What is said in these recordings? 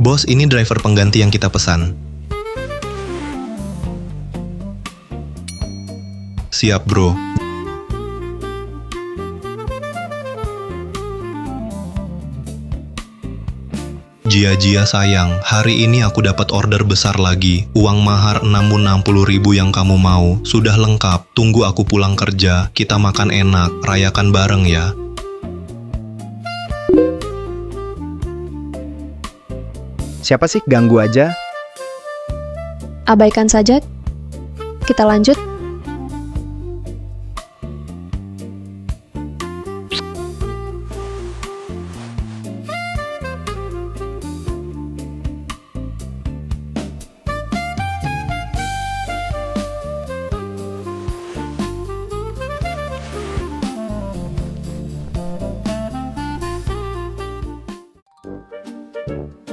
Bos, ini driver pengganti yang kita pesan. Siap, bro. Jia sayang, hari ini aku dapat order besar lagi. Uang mahar 60.000 yang kamu mau. Sudah lengkap, tunggu aku pulang kerja. Kita makan enak, rayakan bareng ya. Siapa sih, ganggu aja? Abaikan saja. Kita lanjut.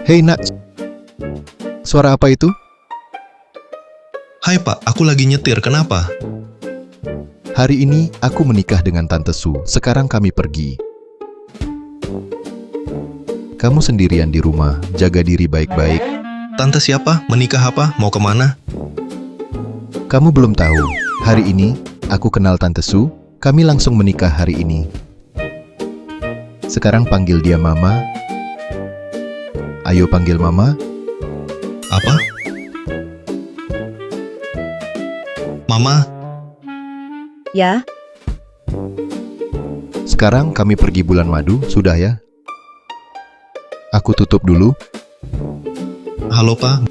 Hei nak, suara apa itu? Hai pak, aku lagi nyetir, kenapa? Hari ini aku menikah dengan Tante Su, sekarang kami pergi. Kamu sendirian di rumah, jaga diri baik-baik. Tante siapa? Menikah apa? Mau kemana? Kamu belum tahu, hari ini aku kenal Tante Su, kami langsung menikah hari ini. Sekarang panggil dia Mama. Ayo panggil Mama. Apa? Mama, Ya, Sekarang kami pergi bulan madu, sudah ya? Aku tutup dulu. halo pak.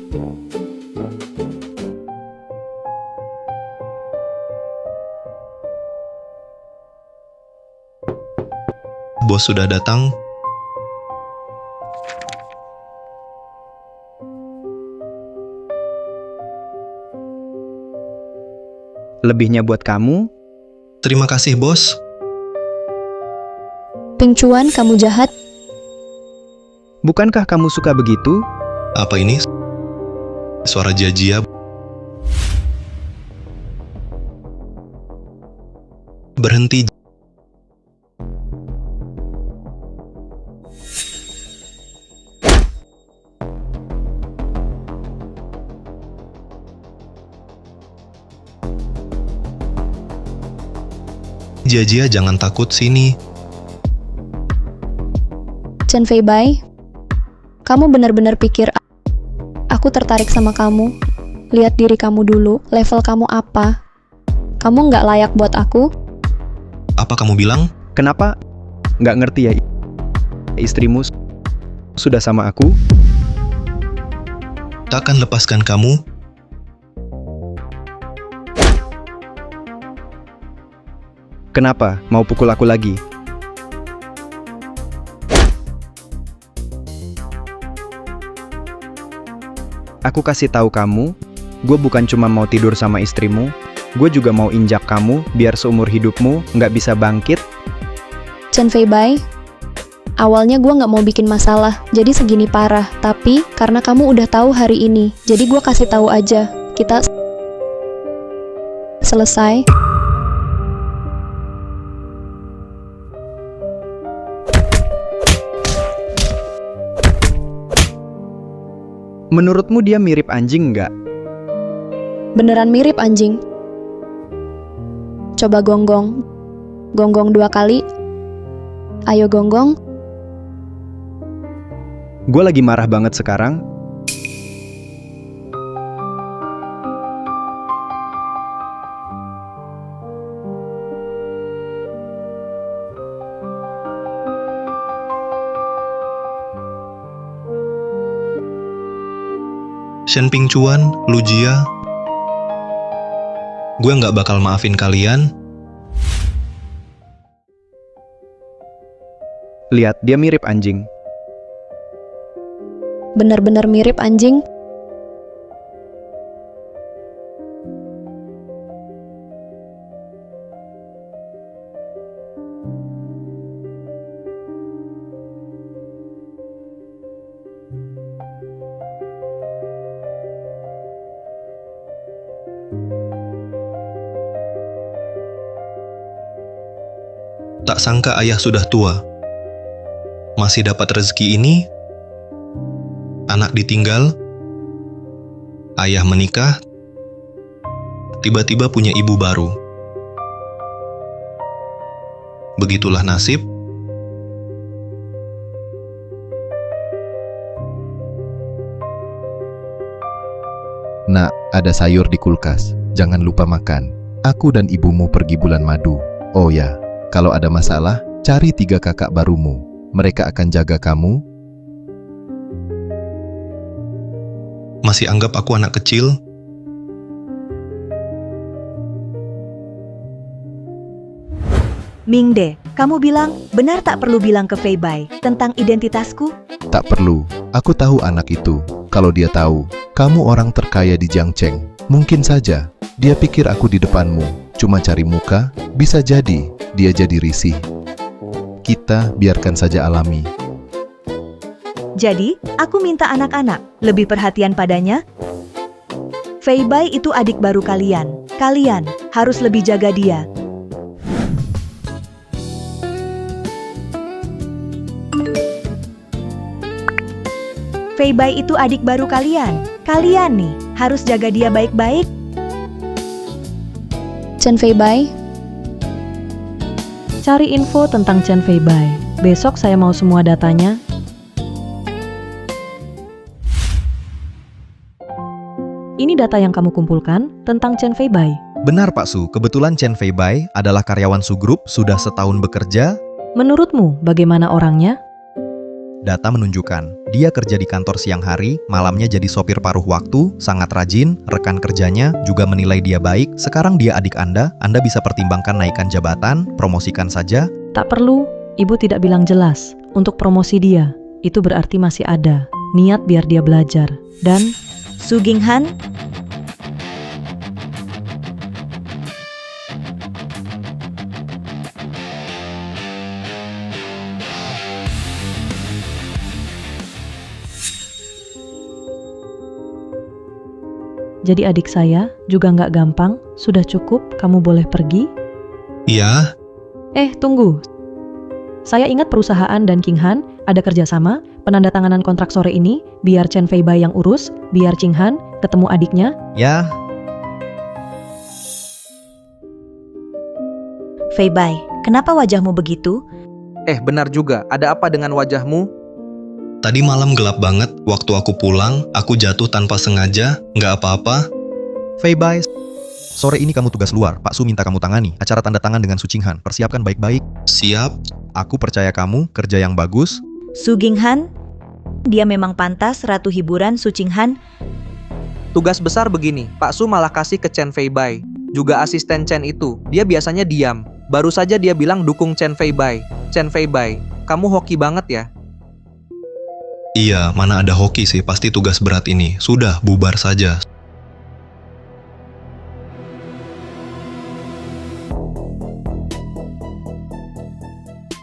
Bos sudah datang. Lebihnya buat kamu. Terima kasih bos. Ping Chuan, kamu jahat. Bukankah kamu suka begitu? Apa ini? Suara Jia. Berhenti. Jia, jangan takut, sini. Chen Fei Bai, kamu benar-benar pikir aku tertarik sama kamu? Lihat diri kamu dulu, level kamu apa? Kamu nggak layak buat aku? Apa kamu bilang? Kenapa? Nggak ngerti ya, istrimu sudah sama aku? Takkan lepaskan kamu? Kenapa? Mau pukul aku lagi? Aku kasih tahu kamu, gue bukan cuma mau tidur sama istrimu, gue juga mau injak kamu biar seumur hidupmu nggak bisa bangkit. Chen Fei Bai, awalnya gue nggak mau bikin masalah, jadi segini parah. Tapi karena kamu udah tahu hari ini, jadi gue kasih tahu aja. Kita selesai. Menurutmu dia mirip anjing nggak? Beneran mirip anjing. Coba gonggong. Gonggong 2 kali. Ayo gonggong. Gue lagi marah banget sekarang. Shen Ping Chuan, Lu Jia. Gue nggak bakal maafin kalian. Lihat, dia mirip anjing. Bener-bener mirip anjing. Tak sangka ayah sudah tua. Masih dapat rezeki ini. anak ditinggal, ayah menikah, tiba-tiba punya ibu baru. Begitulah nasib. Nak, ada sayur di kulkas. Jangan lupa makan. Aku dan ibumu pergi bulan madu. Oh ya, kalau ada masalah, cari 3 kakak barumu. Mereka akan jaga kamu. Masih anggap aku anak kecil? Mingde, kamu bilang, benar tak perlu bilang ke Fei Bai tentang identitasku? Tak perlu. Aku tahu anak itu. Kalau dia tahu, kamu orang terkaya di Jiangcheng. Mungkin saja, dia pikir aku di depanmu. Cuma cari muka, bisa jadi dia jadi risih. Kita biarkan saja alami. Jadi, aku minta anak-anak lebih perhatian padanya. Fei Bai itu adik baru kalian. Kalian harus lebih jaga dia. Fei Bai itu adik baru kalian. Kalian nih harus jaga dia baik-baik. Chen Fei Bai, Cari info tentang Chen Fei Bai. Besok saya mau semua datanya. Ini data yang kamu kumpulkan tentang Chen Fei Bai. Benar Pak Su, kebetulan Chen Fei Bai adalah karyawan Su Group, sudah setahun bekerja. Menurutmu, bagaimana orangnya? Data menunjukkan, dia kerja di kantor siang hari, malamnya jadi sopir paruh waktu, sangat rajin, rekan kerjanya juga menilai dia baik. Sekarang dia adik Anda bisa pertimbangkan naikkan jabatan, promosikan saja. Tak perlu, ibu tidak bilang jelas. Untuk promosi dia, itu berarti masih ada niat biar dia belajar. Dan Su Ginghan, jadi adik saya juga nggak gampang. Sudah cukup, kamu boleh pergi. Iya, Tunggu. Saya ingat perusahaan dan King Han ada kerjasama, penandatanganan kontrak sore ini, biar Chen Fei Bai yang urus, biar King Han ketemu adiknya. Ya, Fei Bai, kenapa wajahmu begitu? Benar juga. Ada apa dengan wajahmu? tadi malam gelap banget. Waktu aku pulang, aku jatuh tanpa sengaja. Nggak apa-apa. Fei Bai, sore ini kamu tugas luar. Pak Su minta kamu tangani acara tanda tangan dengan Su Qinghan. Persiapkan baik-baik. Siap. Aku percaya kamu, kerja yang bagus. Su Ginghan, dia memang pantas ratu hiburan Su Qinghan. Tugas besar begini, Pak Su malah kasih ke Chen Fei Bai. Juga asisten Chen itu, dia biasanya diam. Baru saja dia bilang dukung Chen Fei Bai. Chen Fei Bai, kamu hoki banget ya? Iya, mana ada hoki sih, pasti tugas berat ini. Sudah, bubar saja.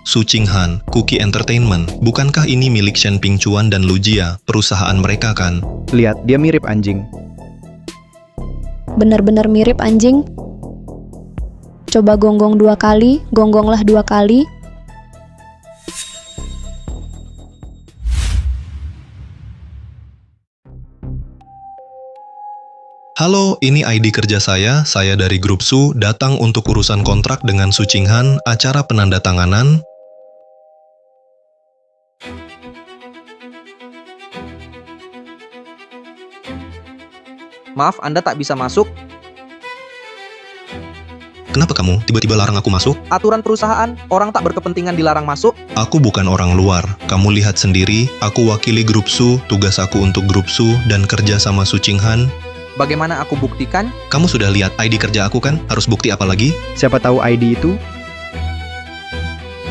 Su Qinghan, Cookie Entertainment. Bukankah ini milik Shen Pingchuan dan Lu Jia, perusahaan mereka kan? Lihat, dia mirip anjing. bener-bener mirip anjing. Coba gonggong 2 kali, gonggonglah 2 kali. Halo, ini ID kerja saya dari grup Su, datang untuk urusan kontrak dengan Su Qinghan, acara penandatanganan. Maaf, Anda tak bisa masuk. Kenapa kamu tiba-tiba larang aku masuk? Aturan perusahaan, orang tak berkepentingan dilarang masuk. Aku bukan orang luar, kamu lihat sendiri, aku wakili grup Su, tugas aku untuk grup Su dan kerja sama Su Qinghan. Bagaimana aku buktikan? Kamu sudah lihat ID kerja aku kan? Harus bukti apa lagi? Siapa tahu ID itu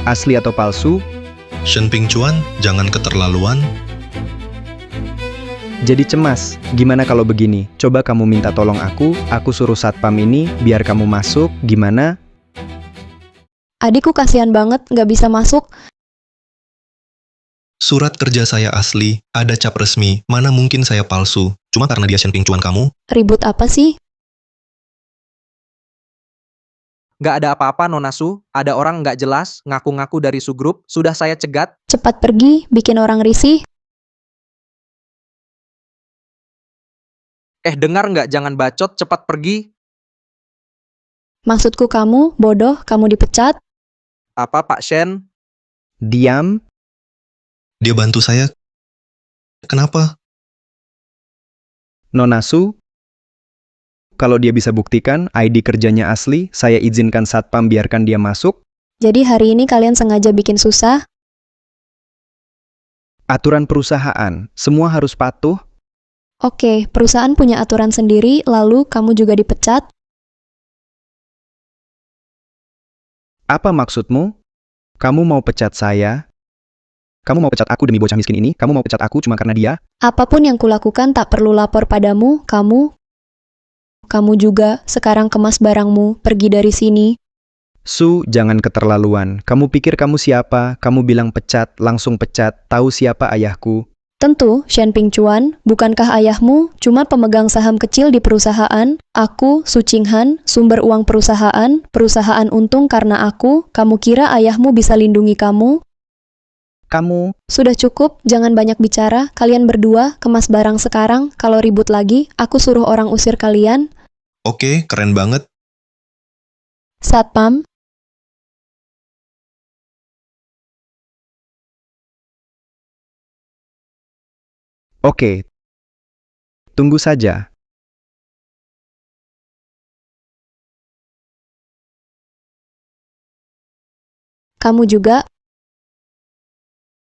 asli atau palsu? Shen Pingchuan, jangan keterlaluan. Jadi cemas. Gimana kalau begini? Coba kamu minta tolong aku suruh satpam ini biar kamu masuk, gimana? Adikku kasihan banget, nggak bisa masuk. Surat kerja saya asli, ada cap resmi, mana mungkin saya palsu? Cuma karena dia Shen Pingchuan kamu? Ribut apa sih? Gak ada apa-apa, Nona Su. Ada orang gak jelas, ngaku-ngaku dari Su Group. Sudah saya cegat. Cepat pergi, bikin orang risih. Dengar nggak, jangan bacot, cepat pergi. Maksudku kamu, bodoh, kamu dipecat? Apa, Pak Shen? Diam, Dia bantu saya. Kenapa? Nona Su. Kalau dia bisa buktikan ID kerjanya asli, saya izinkan satpam biarkan dia masuk. Jadi hari ini kalian sengaja bikin susah? Aturan perusahaan, semua harus patuh. Oke, perusahaan punya aturan sendiri, lalu kamu juga dipecat? Apa maksudmu? Kamu mau pecat saya? Kamu mau pecat aku demi bocah miskin ini? Kamu mau pecat aku cuma karena dia? Apapun yang kulakukan tak perlu lapor padamu, kamu juga, sekarang kemas barangmu, pergi dari sini. Su, jangan keterlaluan. Kamu pikir kamu siapa? Kamu bilang pecat, langsung pecat. Tahu siapa ayahku? Tentu, Shen Ping Chuan, bukankah ayahmu cuma pemegang saham kecil di perusahaan? Aku, Su Qinghan, sumber uang perusahaan untung karena aku, kamu kira ayahmu bisa lindungi kamu? Kamu, Sudah cukup, jangan banyak bicara, kalian berdua, kemas barang sekarang, kalau ribut lagi, aku suruh orang usir kalian. Oke, keren banget. Satpam, oke. Tunggu saja. kamu juga,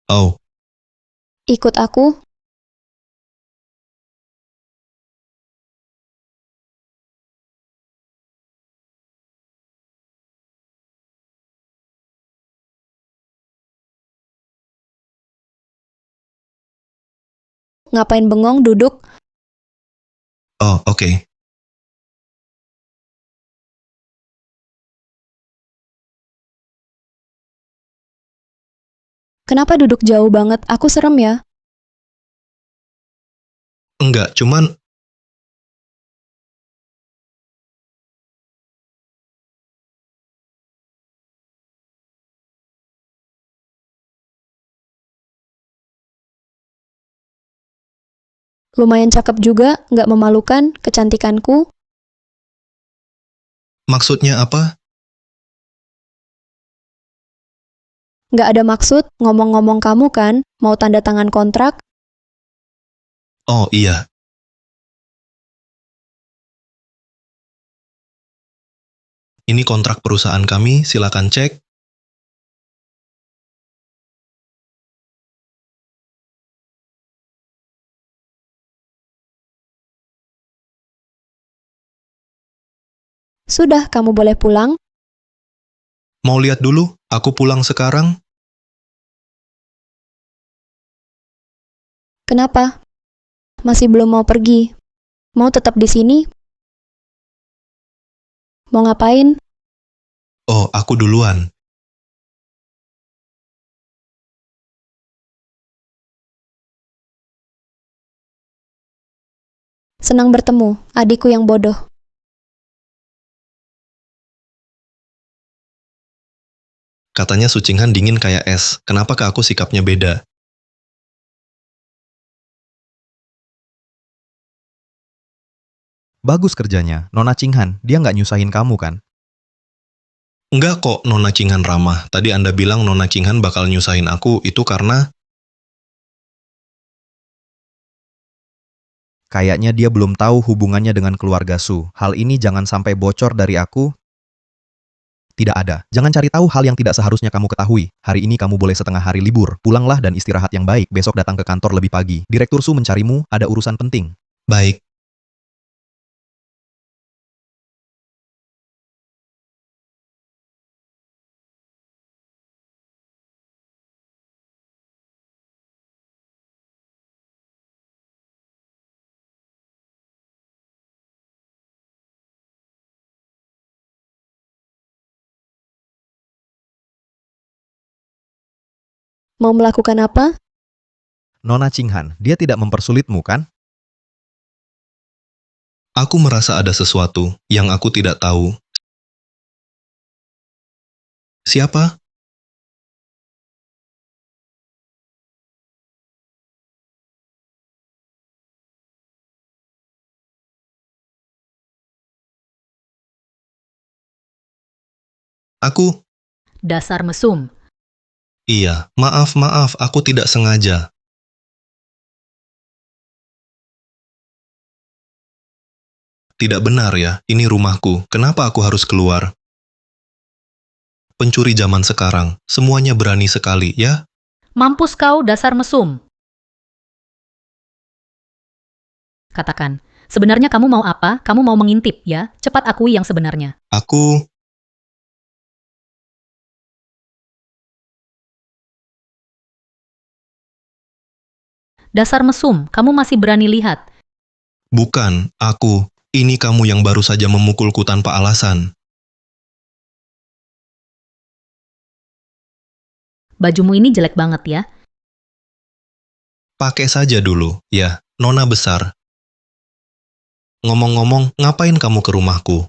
Oh, ikut aku. Ngapain bengong, duduk? oke. Kenapa duduk jauh banget? Aku serem ya. Enggak, cuman Lumayan cakep juga, nggak memalukan, kecantikanku. maksudnya apa? Nggak ada maksud, ngomong-ngomong kamu kan, mau tanda tangan kontrak? Oh iya, ini kontrak perusahaan kami, silakan cek. Sudah, kamu boleh pulang. Mau lihat dulu? Aku pulang sekarang. Kenapa? Masih belum mau pergi? Mau tetap di sini? Mau ngapain? Oh, aku duluan. Senang bertemu, adikku yang bodoh. Katanya Su Qinghan dingin kayak es. Kenapa ke aku sikapnya beda? Bagus kerjanya, Nona Qinghan, dia nggak nyusahin kamu kan? Enggak kok, Nona Qinghan ramah. Tadi Anda bilang Nona Qinghan bakal nyusahin aku, itu karena... Kayaknya dia belum tahu hubungannya dengan keluarga Su. Hal ini jangan sampai bocor dari aku. Tidak ada. Jangan cari tahu hal yang tidak seharusnya kamu ketahui. Hari ini kamu boleh setengah hari libur. Pulanglah dan istirahat yang baik. Besok datang ke kantor lebih pagi. Direktur Su mencarimu, ada urusan penting. Baik, Mau melakukan apa? Nona Qinghan, dia tidak mempersulitmu kan? aku merasa ada sesuatu yang aku tidak tahu. Siapa? Aku, Dasar mesum. iya, maaf, aku tidak sengaja. Tidak benar ya, ini rumahku. Kenapa aku harus keluar? Pencuri zaman sekarang, semuanya berani sekali, ya? Mampus kau, dasar mesum. Katakan, sebenarnya kamu mau apa? Kamu mau mengintip, ya? Cepat akui yang sebenarnya. Aku, Dasar mesum, kamu masih berani lihat. bukan, aku. Ini kamu yang baru saja memukulku tanpa alasan. Bajumu ini jelek banget ya. Pakai saja dulu, ya, nona besar. Ngomong-ngomong, ngapain kamu ke rumahku?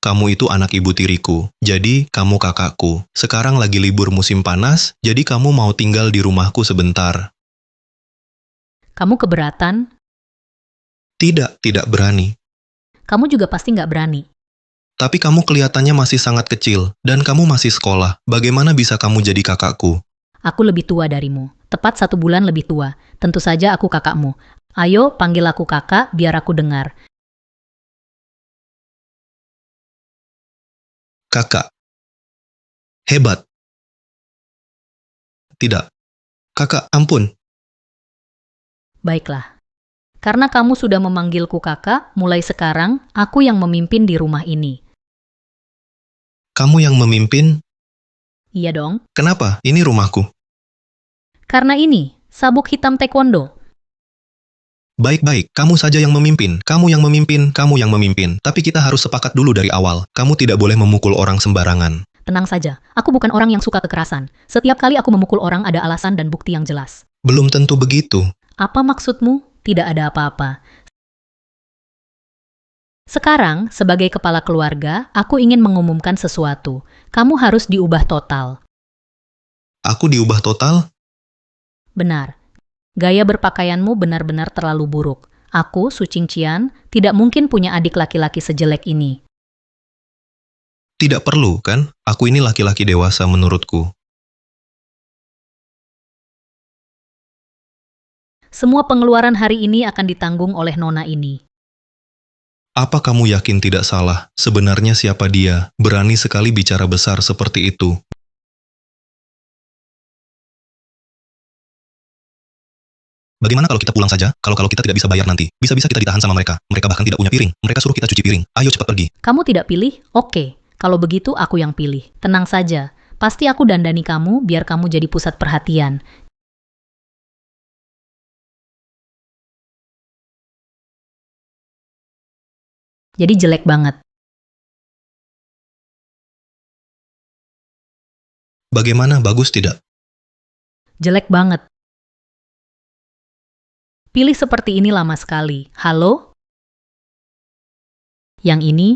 Kamu itu anak ibu tiriku, jadi kamu kakakku. Sekarang lagi libur musim panas, jadi kamu mau tinggal di rumahku sebentar. Kamu keberatan, Tidak berani. kamu juga pasti nggak berani. Tapi kamu kelihatannya masih sangat kecil, dan kamu masih sekolah. Bagaimana bisa kamu jadi kakakku? Aku lebih tua darimu, tepat 1 bulan lebih tua. Tentu saja aku kakakmu. Ayo, panggil aku kakak, biar aku dengar. Kakak. Hebat. Tidak. Kakak, ampun. Baiklah. Karena kamu sudah memanggilku kakak, mulai sekarang aku yang memimpin di rumah ini. Kamu yang memimpin? Iya dong. Kenapa? Ini rumahku. Karena ini, sabuk hitam taekwondo. Baik-baik, kamu saja yang memimpin. Kamu yang memimpin, kamu yang memimpin. Tapi kita harus sepakat dulu dari awal. Kamu tidak boleh memukul orang sembarangan. Tenang saja, aku bukan orang yang suka kekerasan. Setiap kali aku memukul orang ada alasan dan bukti yang jelas. Belum tentu begitu. Apa maksudmu? Tidak ada apa-apa. Sekarang, sebagai kepala keluarga, aku ingin mengumumkan sesuatu. Kamu harus diubah total. Aku diubah total? Benar. Gaya berpakaianmu benar-benar terlalu buruk. Aku, Su Qingqian, tidak mungkin punya adik laki-laki sejelek ini. Tidak perlu, kan? Aku ini laki-laki dewasa menurutku. Semua pengeluaran hari ini akan ditanggung oleh nona ini. Apa kamu yakin tidak salah? Sebenarnya siapa dia? Berani sekali bicara besar seperti itu. Bagaimana kalau kita pulang saja? Kalau kita tidak bisa bayar nanti, bisa-bisa kita ditahan sama mereka. Mereka bahkan tidak punya piring. Mereka suruh kita cuci piring. Ayo cepat pergi. Kamu tidak pilih? Oke. Kalau begitu aku yang pilih. Tenang saja. Pasti aku dandani kamu biar kamu jadi pusat perhatian. Jadi jelek banget. Bagaimana, bagus tidak? Jelek banget. Pilih seperti ini lama sekali. Halo? Yang ini,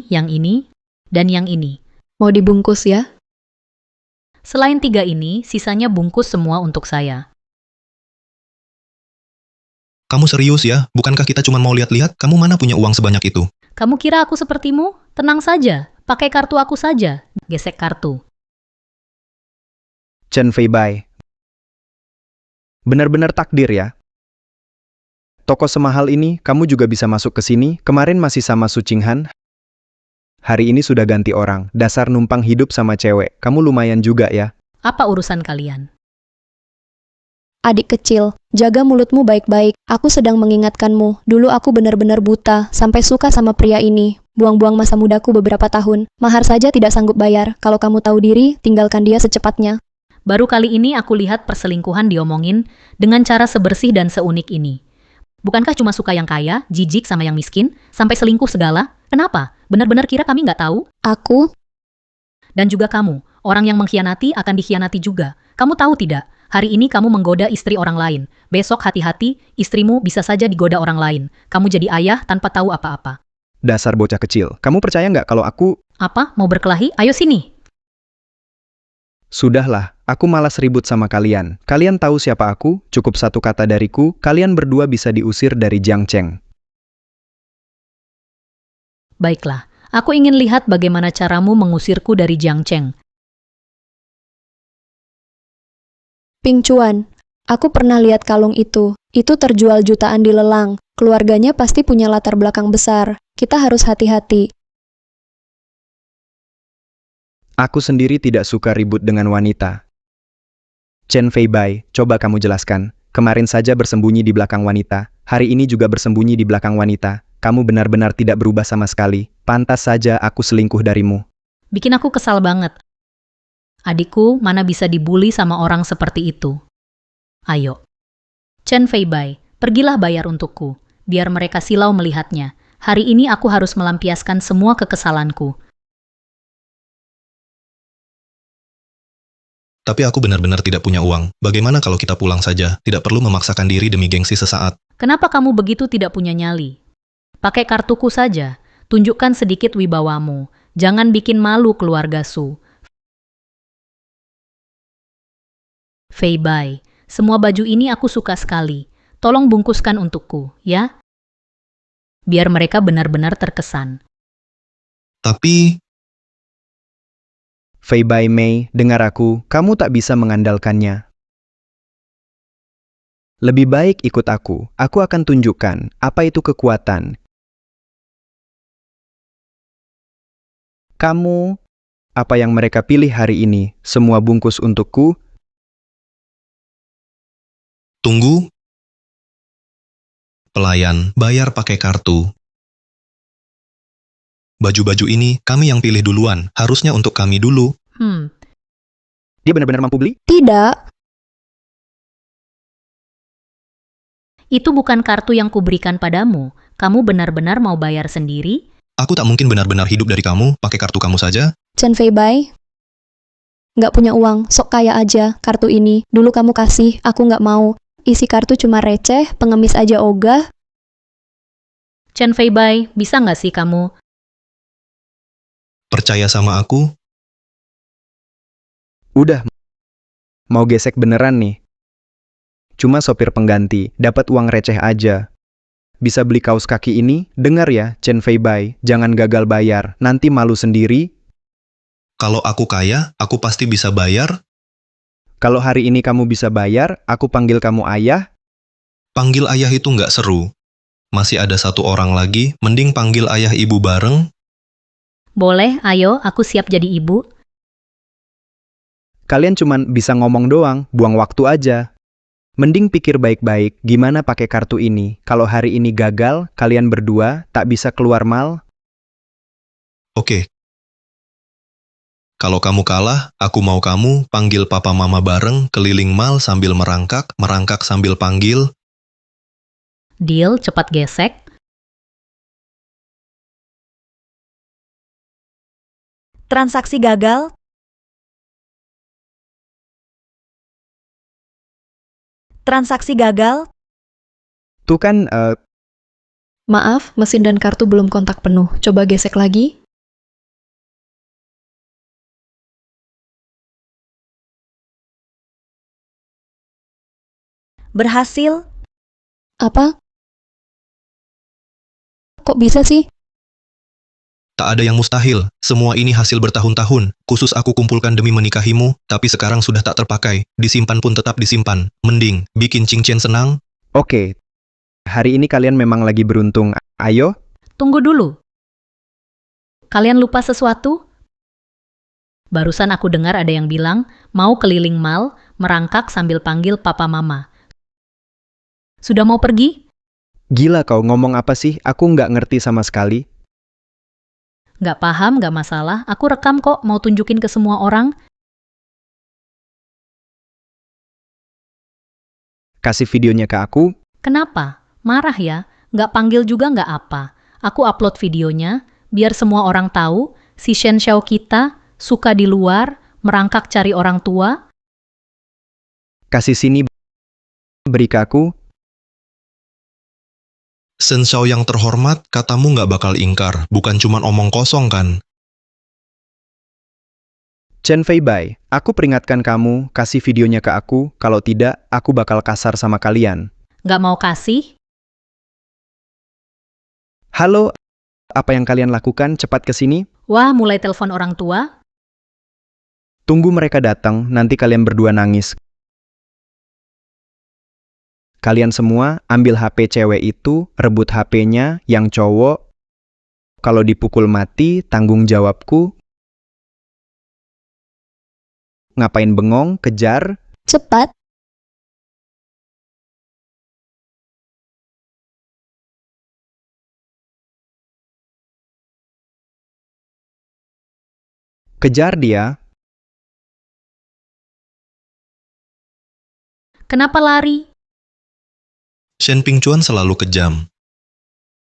dan yang ini. Mau dibungkus ya? Selain 3 ini, sisanya bungkus semua untuk saya. Kamu serius ya? Bukankah kita cuma mau lihat-lihat? Kamu mana punya uang sebanyak itu? Kamu kira aku sepertimu? Tenang saja. Pakai kartu aku saja. Gesek kartu. Chen Feibai. Benar-benar takdir ya. Toko semahal ini, kamu juga bisa masuk ke sini. Kemarin masih sama Su Qinghan. Hari ini sudah ganti orang. Dasar numpang hidup sama cewek. Kamu lumayan juga ya. Apa urusan kalian? Adik kecil, jaga mulutmu baik-baik. Aku sedang mengingatkanmu. Dulu aku benar-benar buta, sampai suka sama pria ini. Buang-buang masa mudaku beberapa tahun. Mahar saja tidak sanggup bayar. Kalau kamu tahu diri, tinggalkan dia secepatnya. Baru kali ini aku lihat perselingkuhan diomongin dengan cara sebersih dan seunik ini. Bukankah cuma suka yang kaya, jijik sama yang miskin, sampai selingkuh segala? Kenapa? Benar-benar kira kami nggak tahu? Aku, Dan juga kamu, orang yang mengkhianati akan dikhianati juga. Kamu tahu tidak? Hari ini kamu menggoda istri orang lain. Besok hati-hati, istrimu bisa saja digoda orang lain. Kamu jadi ayah tanpa tahu apa-apa. Dasar bocah kecil. Kamu percaya nggak kalau aku... Apa? Mau berkelahi? Ayo sini. Sudahlah, aku malas ribut sama kalian. Kalian tahu siapa aku? Cukup satu kata dariku, kalian berdua bisa diusir dari Jiangcheng. Baiklah, aku ingin lihat bagaimana caramu mengusirku dari Jiangcheng. Ping Chuan, aku pernah lihat kalung itu. Itu terjual jutaan di lelang. Keluarganya pasti punya latar belakang besar. Kita harus hati-hati. Aku sendiri tidak suka ribut dengan wanita. Chen Feibai, coba kamu jelaskan. Kemarin saja bersembunyi di belakang wanita, hari ini juga bersembunyi di belakang wanita. Kamu benar-benar tidak berubah sama sekali. Pantas saja aku selingkuh darimu. Bikin aku kesal banget. Adikku, mana bisa dibully sama orang seperti itu? Ayo. Chen Feibai, pergilah bayar untukku, biar mereka silau melihatnya. Hari ini aku harus melampiaskan semua kekesalanku. Tapi aku benar-benar tidak punya uang. Bagaimana kalau kita pulang saja? Tidak perlu memaksakan diri demi gengsi sesaat. Kenapa kamu begitu tidak punya nyali? Pakai kartuku saja. Tunjukkan sedikit wibawamu. Jangan bikin malu keluarga Su. Feibai, semua baju ini aku suka sekali. Tolong bungkuskan untukku, ya? Biar mereka benar-benar terkesan. Tapi, Feibai Mei, dengar aku, kamu tak bisa mengandalkannya. Lebih baik ikut aku akan tunjukkan apa itu kekuatan. Kamu, apa yang mereka pilih hari ini, semua bungkus untukku. tunggu. Pelayan, bayar pakai kartu. Baju-baju ini kami yang pilih duluan, harusnya untuk kami dulu. Dia benar-benar mampu beli? Tidak. Itu bukan kartu yang kuberikan padamu. Kamu benar-benar mau bayar sendiri? Aku tak mungkin benar-benar hidup dari kamu, pakai kartu kamu saja. Chen Feibai, nggak punya uang, sok kaya aja kartu ini. Dulu kamu kasih, aku nggak mau. Isi kartu cuma receh, pengemis aja ogah. Chen Feibai, bisa nggak sih kamu? Percaya sama aku? Udah, mau gesek beneran nih. Cuma sopir pengganti, dapat uang receh aja. Bisa beli kaos kaki ini? Dengar ya, Chen Feibai, jangan gagal bayar, nanti malu sendiri. Kalau aku kaya, aku pasti bisa bayar. Kalau hari ini kamu bisa bayar, aku panggil kamu ayah. Panggil ayah itu nggak seru. Masih ada satu orang lagi, mending panggil ayah ibu bareng. Boleh, ayo, aku siap jadi ibu. Kalian cuman bisa ngomong doang, buang waktu aja. Mending pikir baik-baik gimana pakai kartu ini. Kalau hari ini gagal, kalian berdua tak bisa keluar mal. Oke. Kalau kamu kalah, aku mau kamu panggil papa mama bareng, keliling mal sambil merangkak, merangkak sambil panggil. Deal, cepat gesek. Transaksi gagal. Transaksi gagal. Tuh kan, Maaf, mesin dan kartu belum kontak penuh. Coba gesek lagi. Berhasil. Apa? Kok bisa sih? Tak ada yang mustahil, semua ini hasil bertahun-tahun. Khusus aku kumpulkan demi menikahimu, tapi sekarang sudah tak terpakai. Disimpan pun tetap disimpan. Mending, bikin Cincin senang. oke. Hari ini kalian memang lagi beruntung. Ayo, Tunggu dulu. Kalian lupa sesuatu? Barusan aku dengar ada yang bilang, mau keliling mal, merangkak sambil panggil papa mama. Sudah mau pergi? gila kau ngomong apa sih? Aku nggak ngerti sama sekali. Nggak paham, nggak masalah. Aku rekam kok, mau tunjukin ke semua orang. Kasih videonya ke aku. Kenapa? Marah ya? Nggak panggil juga nggak apa. Aku upload videonya, biar semua orang tahu, si Shen Xiao kita suka di luar, merangkak cari orang tua. Kasih sini, beri ke aku. Shen Xiao yang terhormat, katamu nggak bakal ingkar, bukan cuman omong kosong kan? Chen Feibai, aku peringatkan kamu, kasih videonya ke aku, kalau tidak, aku bakal kasar sama kalian. Nggak mau kasih? Halo, apa yang kalian lakukan? Cepat ke sini. Wah, mulai telepon orang tua? Tunggu mereka datang, nanti kalian berdua nangis. Kalian semua ambil HP cewek itu, rebut HP-nya yang cowok. Kalau dipukul mati, tanggung jawabku. Ngapain bengong, kejar. Cepat, Kejar dia. Kenapa lari? Shen Pingchuan selalu kejam.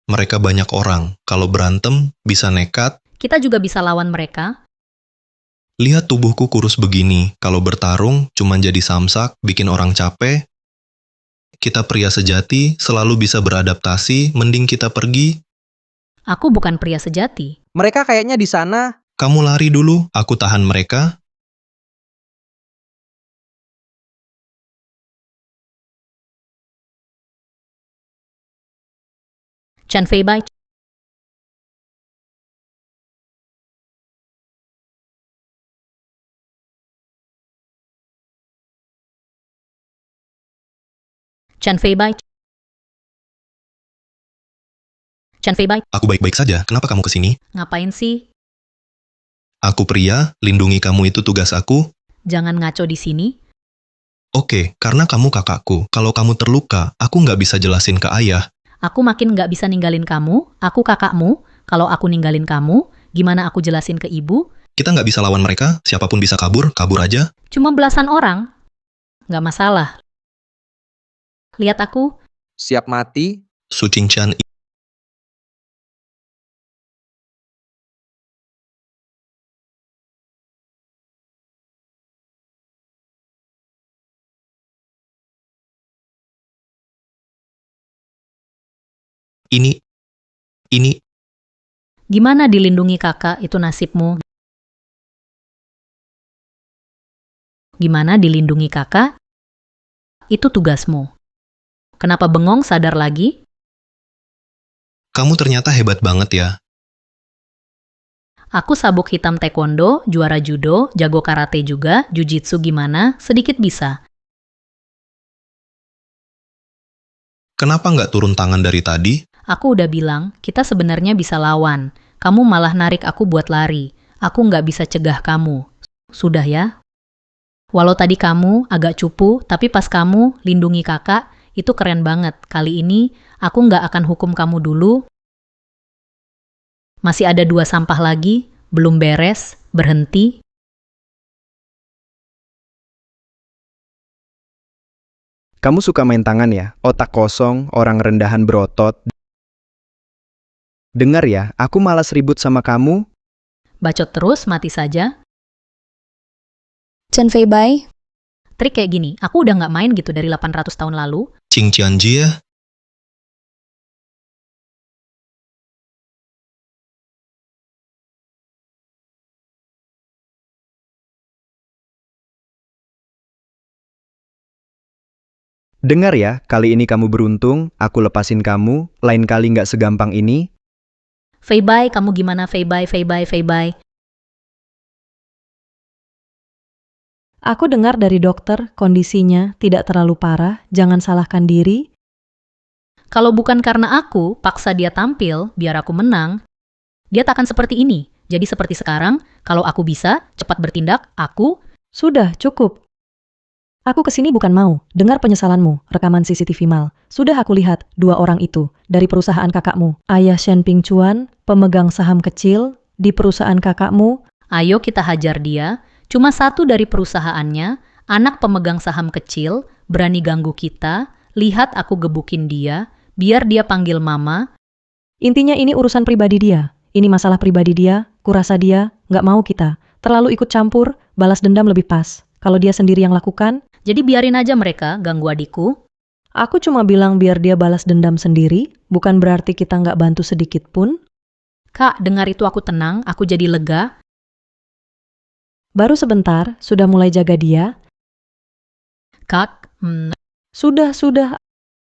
Mereka banyak orang, kalau berantem bisa nekat. Kita juga bisa lawan mereka. Lihat tubuhku kurus begini, kalau bertarung cuma jadi samsak, bikin orang capek. Kita pria sejati selalu bisa beradaptasi, mending kita pergi. Aku bukan pria sejati. Mereka kayaknya di sana. Kamu lari dulu, aku tahan mereka. Chen Feibai. Chen Feibai. Chen Feibai, Aku baik-baik saja, kenapa kamu kesini? ngapain sih? Aku pria, lindungi kamu itu tugas aku. Jangan ngaco di sini. Oke, karena kamu kakakku. Kalau kamu terluka, aku nggak bisa jelasin ke ayah. Aku makin nggak bisa ninggalin kamu. Aku kakakmu. Kalau aku ninggalin kamu, gimana aku jelasin ke ibu? Kita nggak bisa lawan mereka, siapapun bisa kabur, kabur aja. Cuma belasan orang. Nggak masalah. Lihat aku. Siap mati. Su Qingqian ini, Gimana dilindungi kakak itu nasibmu? Gimana dilindungi kakak? Itu tugasmu. Kenapa bengong sadar lagi? kamu ternyata hebat banget ya. Aku sabuk hitam taekwondo, juara judo, jago karate juga, jujitsu gimana, sedikit bisa. Kenapa nggak turun tangan dari tadi? Aku udah bilang, kita sebenarnya bisa lawan. Kamu malah narik aku buat lari. Aku nggak bisa cegah kamu. Sudah ya? Walau tadi kamu agak cupu, tapi pas kamu lindungi kakak, itu keren banget. Kali ini, aku nggak akan hukum kamu dulu. Masih ada 2 sampah lagi, belum beres, berhenti. Kamu suka main tangan ya? Otak kosong, orang rendahan berotot. Dengar ya, aku malas ribut sama kamu. Bacot terus, mati saja. Chen Feibai, Trik kayak gini, aku udah nggak main gitu dari 800 tahun lalu. Qingqian Jie, Dengar ya, kali ini kamu beruntung, aku lepasin kamu, lain kali nggak segampang ini. Feibai, kamu gimana Feibai, Feibai, Feibai? Aku dengar dari dokter kondisinya tidak terlalu parah, jangan salahkan diri. Kalau bukan karena aku paksa dia tampil biar aku menang, dia takkan seperti ini. Jadi seperti sekarang, kalau aku bisa cepat bertindak, aku... Sudah, cukup. Aku kesini bukan mau dengar penyesalanmu, rekaman CCTV Mal. Sudah aku lihat 2 orang itu dari perusahaan kakakmu. Ayah Shen Pingchuan, pemegang saham kecil di perusahaan kakakmu. Ayo kita hajar dia. Cuma 1 dari perusahaannya, anak pemegang saham kecil, berani ganggu kita. Lihat aku gebukin dia, biar dia panggil mama. Intinya ini urusan pribadi dia. Ini masalah pribadi dia, kurasa dia nggak mau kita terlalu ikut campur, balas dendam lebih pas. Kalau dia sendiri yang lakukan, Jadi biarin aja mereka ganggu adikku. aku cuma bilang biar dia balas dendam sendiri, bukan berarti kita nggak bantu sedikit pun. Kak, dengar itu aku tenang, aku jadi lega. Baru sebentar, sudah mulai jaga dia. Kak, Sudah.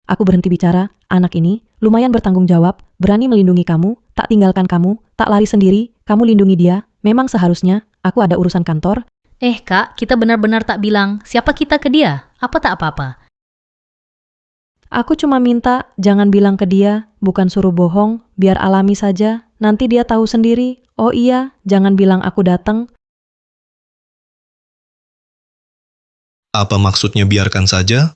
Aku berhenti bicara, anak ini lumayan bertanggung jawab, berani melindungi kamu, tak tinggalkan kamu, tak lari sendiri, kamu lindungi dia. Memang seharusnya, aku ada urusan kantor. Kak, kita benar-benar tak bilang siapa kita ke dia. Apa tak apa-apa. Aku cuma minta jangan bilang ke dia, bukan suruh bohong, biar alami saja. Nanti dia tahu sendiri. Oh iya, jangan bilang aku datang. Apa maksudnya biarkan saja?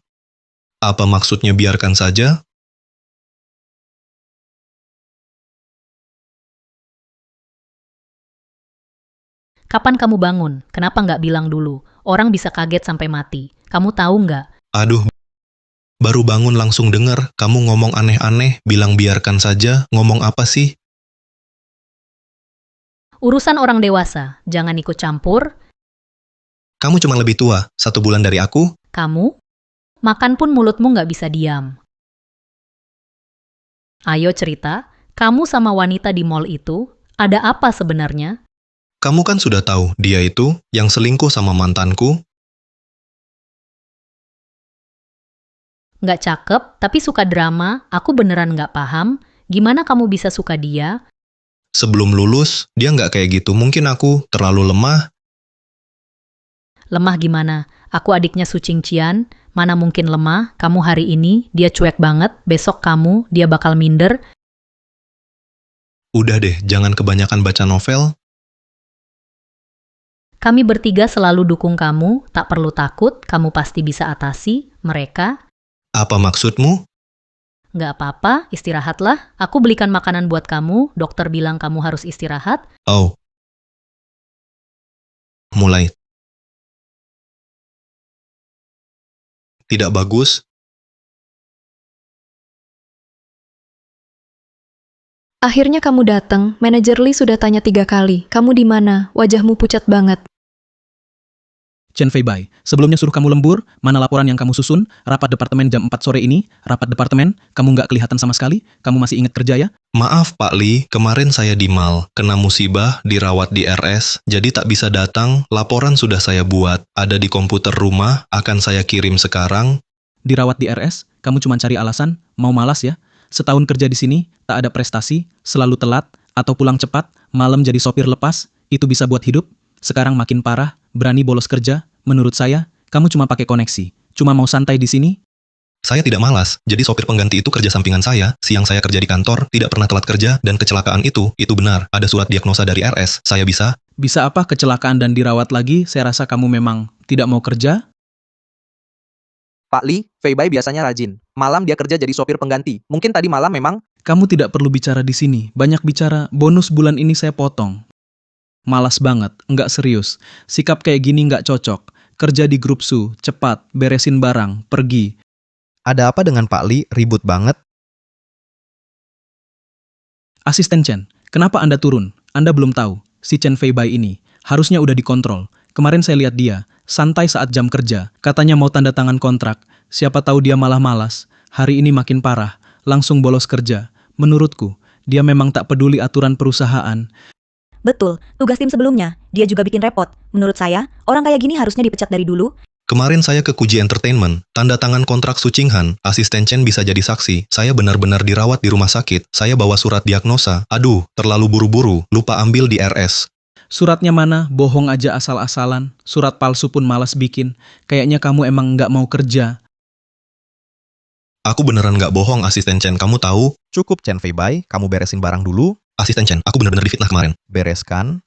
Apa maksudnya biarkan saja? Kapan kamu bangun? Kenapa nggak bilang dulu? Orang bisa kaget sampai mati. Kamu tahu nggak? Aduh, baru bangun langsung denger kamu ngomong aneh-aneh, bilang biarkan saja, ngomong apa sih? Urusan orang dewasa, jangan ikut campur. Kamu cuma lebih tua, 1 bulan dari aku. Kamu? Makan pun mulutmu nggak bisa diam. Ayo cerita, kamu sama wanita di mall itu, ada apa sebenarnya? Kamu kan sudah tahu, dia itu yang selingkuh sama mantanku. Nggak cakep, tapi suka drama, aku beneran nggak paham. Gimana kamu bisa suka dia? Sebelum lulus, dia nggak kayak gitu. Mungkin aku terlalu lemah. Lemah gimana? Aku adiknya Su Qingqian, mana mungkin lemah? Kamu hari ini, dia cuek banget, besok kamu, dia bakal minder. Udah deh, jangan kebanyakan baca novel. Kami bertiga selalu dukung kamu, tak perlu takut, kamu pasti bisa atasi mereka. Apa maksudmu? Nggak apa-apa, istirahatlah. Aku belikan makanan buat kamu, dokter bilang kamu harus istirahat. Oh. Mulai. Tidak bagus. Akhirnya kamu datang. Manajer Lee sudah tanya 3 kali. Kamu di mana? Wajahmu pucat banget. Chen Feibai, sebelumnya suruh kamu lembur, mana laporan yang kamu susun, rapat departemen jam 4 sore ini, rapat departemen, kamu nggak kelihatan sama sekali, kamu masih ingat kerja ya? Maaf Pak Lee, kemarin saya di mal, kena musibah, dirawat di RS, jadi tak bisa datang, laporan sudah saya buat, ada di komputer rumah, akan saya kirim sekarang. Dirawat di RS, kamu cuma cari alasan, mau malas ya? Setahun kerja di sini, tak ada prestasi, selalu telat, atau pulang cepat, malam jadi sopir lepas, itu bisa buat hidup? Sekarang makin parah, berani bolos kerja, menurut saya, kamu cuma pakai koneksi, cuma mau santai di sini. Saya tidak malas, jadi sopir pengganti itu kerja sampingan saya, siang saya kerja di kantor, tidak pernah telat kerja, dan kecelakaan itu benar, ada surat diagnosa dari RS, saya bisa. Bisa apa kecelakaan dan dirawat lagi, saya rasa kamu memang tidak mau kerja? Pak Lee, Feibai biasanya rajin. Malam dia kerja jadi sopir pengganti. Mungkin tadi malam memang. Kamu tidak perlu bicara di sini, banyak bicara, bonus bulan ini saya potong. Malas banget, nggak serius. Sikap kayak gini nggak cocok. Kerja di grup Su, cepat, beresin barang, pergi. Ada apa dengan Pak Lee? Ribut banget. Asisten Chen, kenapa Anda turun? Anda belum tahu, si Chen Feibai ini, harusnya udah dikontrol. Kemarin saya lihat dia, santai saat jam kerja, katanya mau tanda tangan kontrak. Siapa tahu dia malah malas. Hari ini makin parah, langsung bolos kerja. Menurutku, dia memang tak peduli aturan perusahaan. Betul, tugas tim sebelumnya, dia juga bikin repot. Menurut saya, orang kayak gini harusnya dipecat dari dulu. Kemarin saya ke Kuji Entertainment, tanda tangan kontrak Su Qinghan, asisten Chen bisa jadi saksi, saya benar-benar dirawat di rumah sakit, saya bawa surat diagnosa, aduh, terlalu buru-buru, lupa ambil di RS. Suratnya mana? Bohong aja asal-asalan. Surat palsu pun malas bikin. Kayaknya kamu emang nggak mau kerja. Aku beneran nggak bohong, asisten Chen, kamu tahu? Cukup Chen Feibai, kamu beresin barang dulu. Asisten Chen, aku benar-benar difitnah kemarin. Bereskan.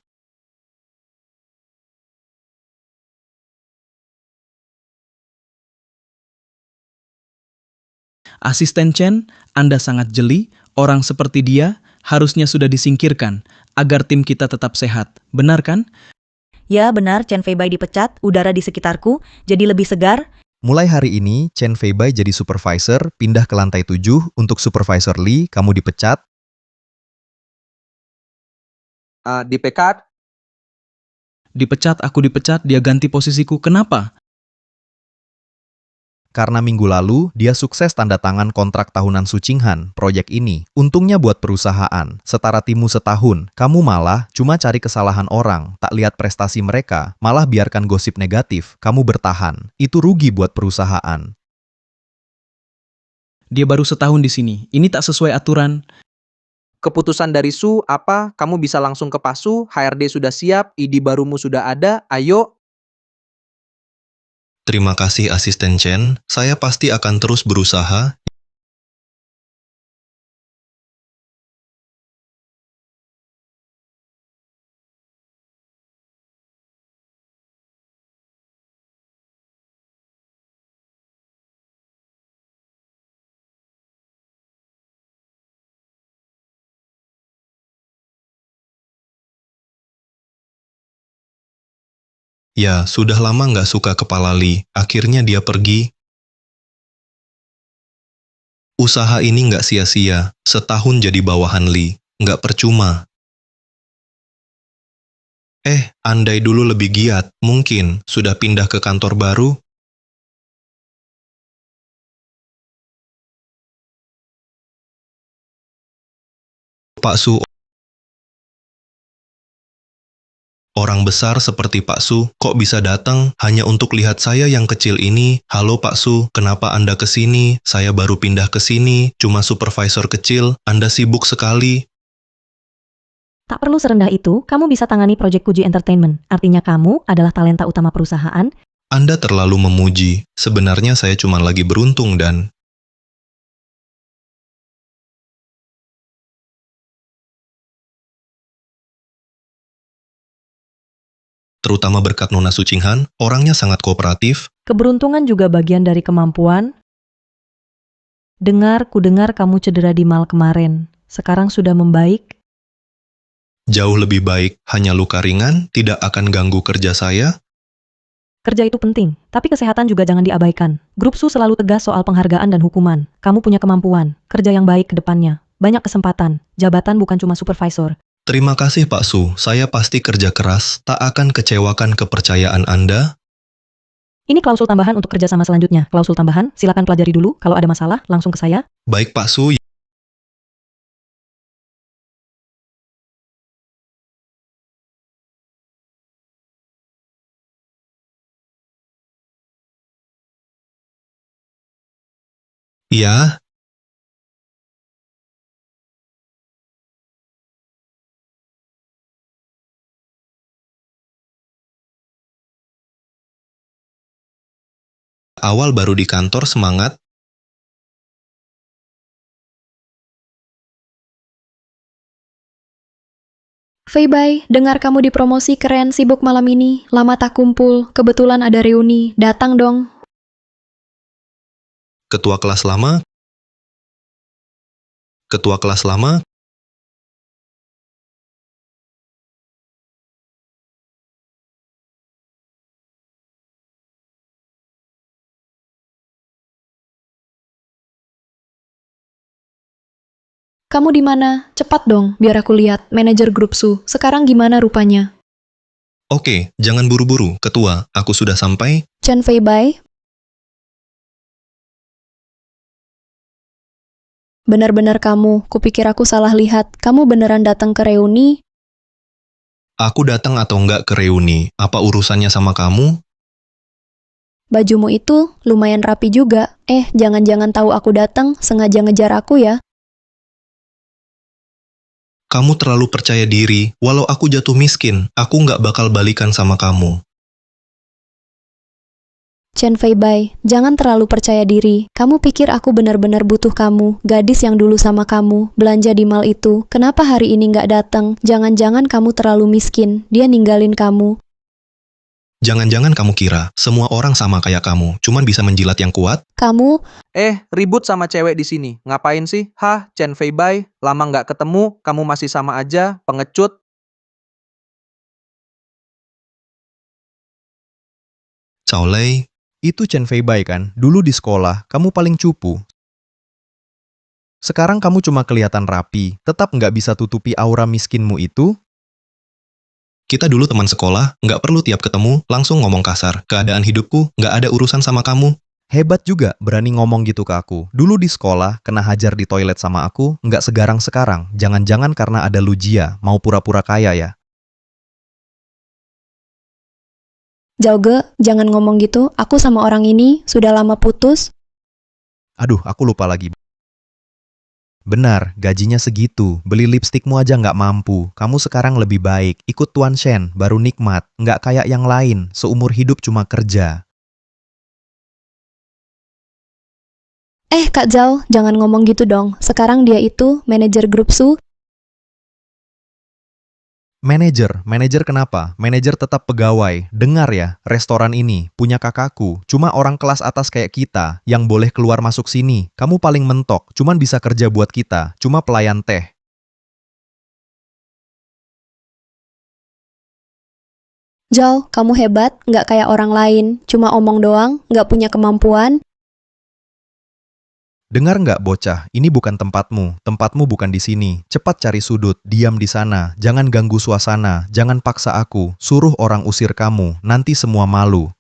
Asisten Chen, Anda sangat jeli. Orang seperti dia harusnya sudah disingkirkan agar tim kita tetap sehat. Benar kan? Ya benar, Chen Feibai dipecat, udara di sekitarku jadi lebih segar. Mulai hari ini, Chen Feibai jadi supervisor, pindah ke lantai 7. Untuk supervisor Lee, kamu dipecat. Dipecat. Dipecat, aku dipecat, dia ganti posisiku. Kenapa? Karena minggu lalu, dia sukses tanda tangan kontrak tahunan Su Qinghan, proyek ini. Untungnya buat perusahaan, setara timmu setahun, kamu malah cuma cari kesalahan orang, tak lihat prestasi mereka, malah biarkan gosip negatif, kamu bertahan. Itu rugi buat perusahaan. Dia baru setahun di sini. Ini tak sesuai aturan. Keputusan dari Su apa? Kamu bisa langsung ke Pak Su, HRD sudah siap, ID barumu sudah ada, ayo. Terima kasih asisten Chen, saya pasti akan terus berusaha. Ya, sudah lama nggak suka kepala Li. Akhirnya dia pergi. Usaha ini nggak sia-sia. Setahun jadi bawahan Li. Nggak percuma. Andai dulu lebih giat, mungkin sudah pindah ke kantor baru. Pak Su, orang besar seperti Pak Su, kok bisa datang hanya untuk lihat saya yang kecil ini? Halo Pak Su, kenapa Anda ke sini? Saya baru pindah ke sini, cuma supervisor kecil. Anda sibuk sekali. Tak perlu serendah itu, kamu bisa tangani proyek Kuji Entertainment. Artinya kamu adalah talenta utama perusahaan. Anda terlalu memuji. Sebenarnya saya cuma lagi beruntung dan... Terutama berkat Nona Sucinghan, orangnya sangat kooperatif. Keberuntungan juga bagian dari kemampuan. Kudengar kamu cedera di mal kemarin. Sekarang sudah membaik. Jauh lebih baik, hanya luka ringan, tidak akan ganggu kerja saya. Kerja itu penting, tapi kesehatan juga jangan diabaikan. Grup Su selalu tegas soal penghargaan dan hukuman. Kamu punya kemampuan, kerja yang baik ke depannya. Banyak kesempatan, jabatan bukan cuma supervisor. Terima kasih Pak Su, saya pasti kerja keras, tak akan kecewakan kepercayaan Anda. Ini klausul tambahan untuk kerjasama selanjutnya. Klausul tambahan, silakan pelajari dulu. Kalau ada masalah, langsung ke saya. Baik Pak Su. Ya, awal baru di kantor semangat. Feibai, dengar kamu dipromosi keren sibuk malam ini. Lama tak kumpul, kebetulan ada reuni. Datang dong. Ketua kelas lama. Ketua kelas lama. Kamu di mana? Cepat dong, biar aku lihat. Manajer grup Su, sekarang gimana rupanya? Oke, jangan buru-buru, Ketua. Aku sudah sampai. Chen Feibai? Benar-benar kamu, kupikir aku salah lihat. Kamu beneran datang ke reuni? Aku datang atau enggak ke reuni? Apa urusannya sama kamu? Bajumu itu lumayan rapi juga. Jangan-jangan tahu aku datang, sengaja ngejar aku ya? Kamu terlalu percaya diri. Walau aku jatuh miskin, aku nggak bakal balikan sama kamu. Chen Feibai, jangan terlalu percaya diri. Kamu pikir aku benar-benar butuh kamu, gadis yang dulu sama kamu, belanja di mal itu. Kenapa hari ini nggak datang? Jangan-jangan kamu terlalu miskin, dia ninggalin kamu. Jangan-jangan kamu kira semua orang sama kayak kamu, cuman bisa menjilat yang kuat? Kamu, Ribut sama cewek di sini. Ngapain sih? Hah, Chen Feibai? Lama nggak ketemu, kamu masih sama aja, pengecut. Cao Lei, Itu Chen Feibai kan? Dulu di sekolah, kamu paling cupu. Sekarang kamu cuma kelihatan rapi, tetap nggak bisa tutupi aura miskinmu itu? kita dulu teman sekolah, nggak perlu tiap ketemu, langsung ngomong kasar. Keadaan hidupku, nggak ada urusan sama kamu. Hebat juga berani ngomong gitu ke aku. Dulu di sekolah, kena hajar di toilet sama aku, nggak segarang sekarang. Jangan-jangan karena ada Lujia, mau pura-pura kaya ya. Jauge, jangan ngomong gitu. Aku sama orang ini sudah lama putus. Aduh, aku lupa lagi. Benar, gajinya segitu. Beli lipstikmu aja nggak mampu. Kamu sekarang lebih baik. Ikut Tuan Shen, baru nikmat. Nggak kayak yang lain, seumur hidup cuma kerja. Kak Zhao, jangan ngomong gitu dong. Sekarang dia itu manajer grup Su. Manajer kenapa? Manajer tetap pegawai. Dengar ya, restoran ini punya kakakku. Cuma orang kelas atas kayak kita yang boleh keluar masuk sini. Kamu paling mentok, cuman bisa kerja buat kita. Cuma pelayan teh. Zhao, kamu hebat, nggak kayak orang lain. Cuma omong doang, nggak punya kemampuan. Dengar nggak bocah, ini bukan tempatmu. Tempatmu bukan di sini. Cepat cari sudut, diam di sana. Jangan ganggu suasana, jangan paksa aku. Suruh orang usir kamu, nanti semua malu.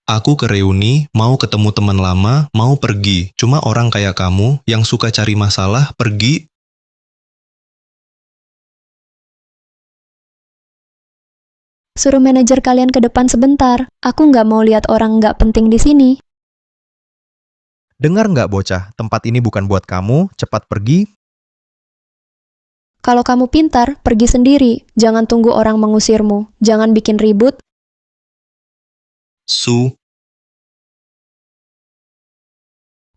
Aku ke reuni, mau ketemu teman lama, mau pergi. Cuma orang kayak kamu yang suka cari masalah, pergi. Suruh manajer kalian ke depan sebentar. Aku nggak mau lihat orang nggak penting di sini. Dengar nggak bocah, tempat ini bukan buat kamu. Cepat pergi. Kalau kamu pintar, pergi sendiri. Jangan tunggu orang mengusirmu. Jangan bikin ribut. Su,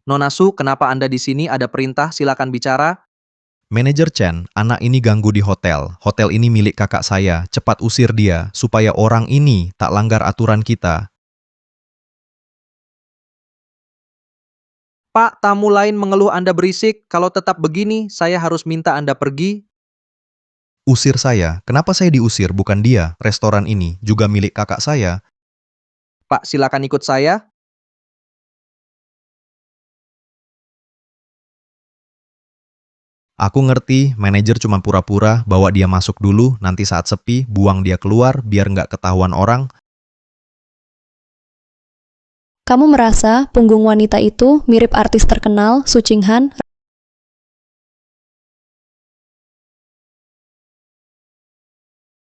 Nona Su, kenapa Anda di sini? Ada perintah, silakan bicara. Manajer Chen, anak ini ganggu di hotel. Hotel ini milik kakak saya. Cepat usir dia, supaya orang ini tak langgar aturan kita. Pak, tamu lain mengeluh Anda berisik. Kalau tetap begini, saya harus minta Anda pergi. Usir saya? Kenapa saya diusir? Bukan dia. Restoran ini juga milik kakak saya. Pak, silakan ikut saya. Aku ngerti, manajer cuma pura-pura bawa dia masuk dulu, nanti saat sepi, buang dia keluar biar nggak ketahuan orang. Kamu merasa punggung wanita itu mirip artis terkenal, Su Qinghan?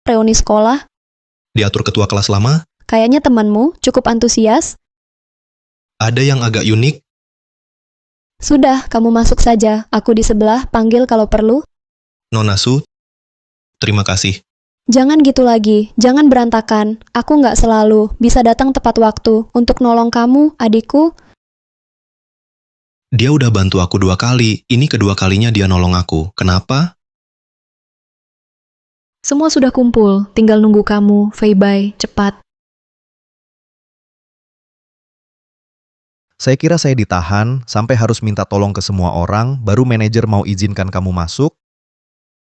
Reuni sekolah? diatur ketua kelas lama, Kayaknya temanmu cukup antusias. ada yang agak unik. Sudah, kamu masuk saja. Aku di sebelah, panggil kalau perlu. Nona Su, terima kasih. Jangan gitu lagi, jangan berantakan. Aku nggak selalu bisa datang tepat waktu untuk nolong kamu, adikku. Dia udah bantu aku 2 kali, ini kedua kalinya dia nolong aku. Kenapa? Semua sudah kumpul, tinggal nunggu kamu, Fei Bai, cepat. Saya kira saya ditahan, sampai harus minta tolong ke semua orang, baru manajer mau izinkan kamu masuk.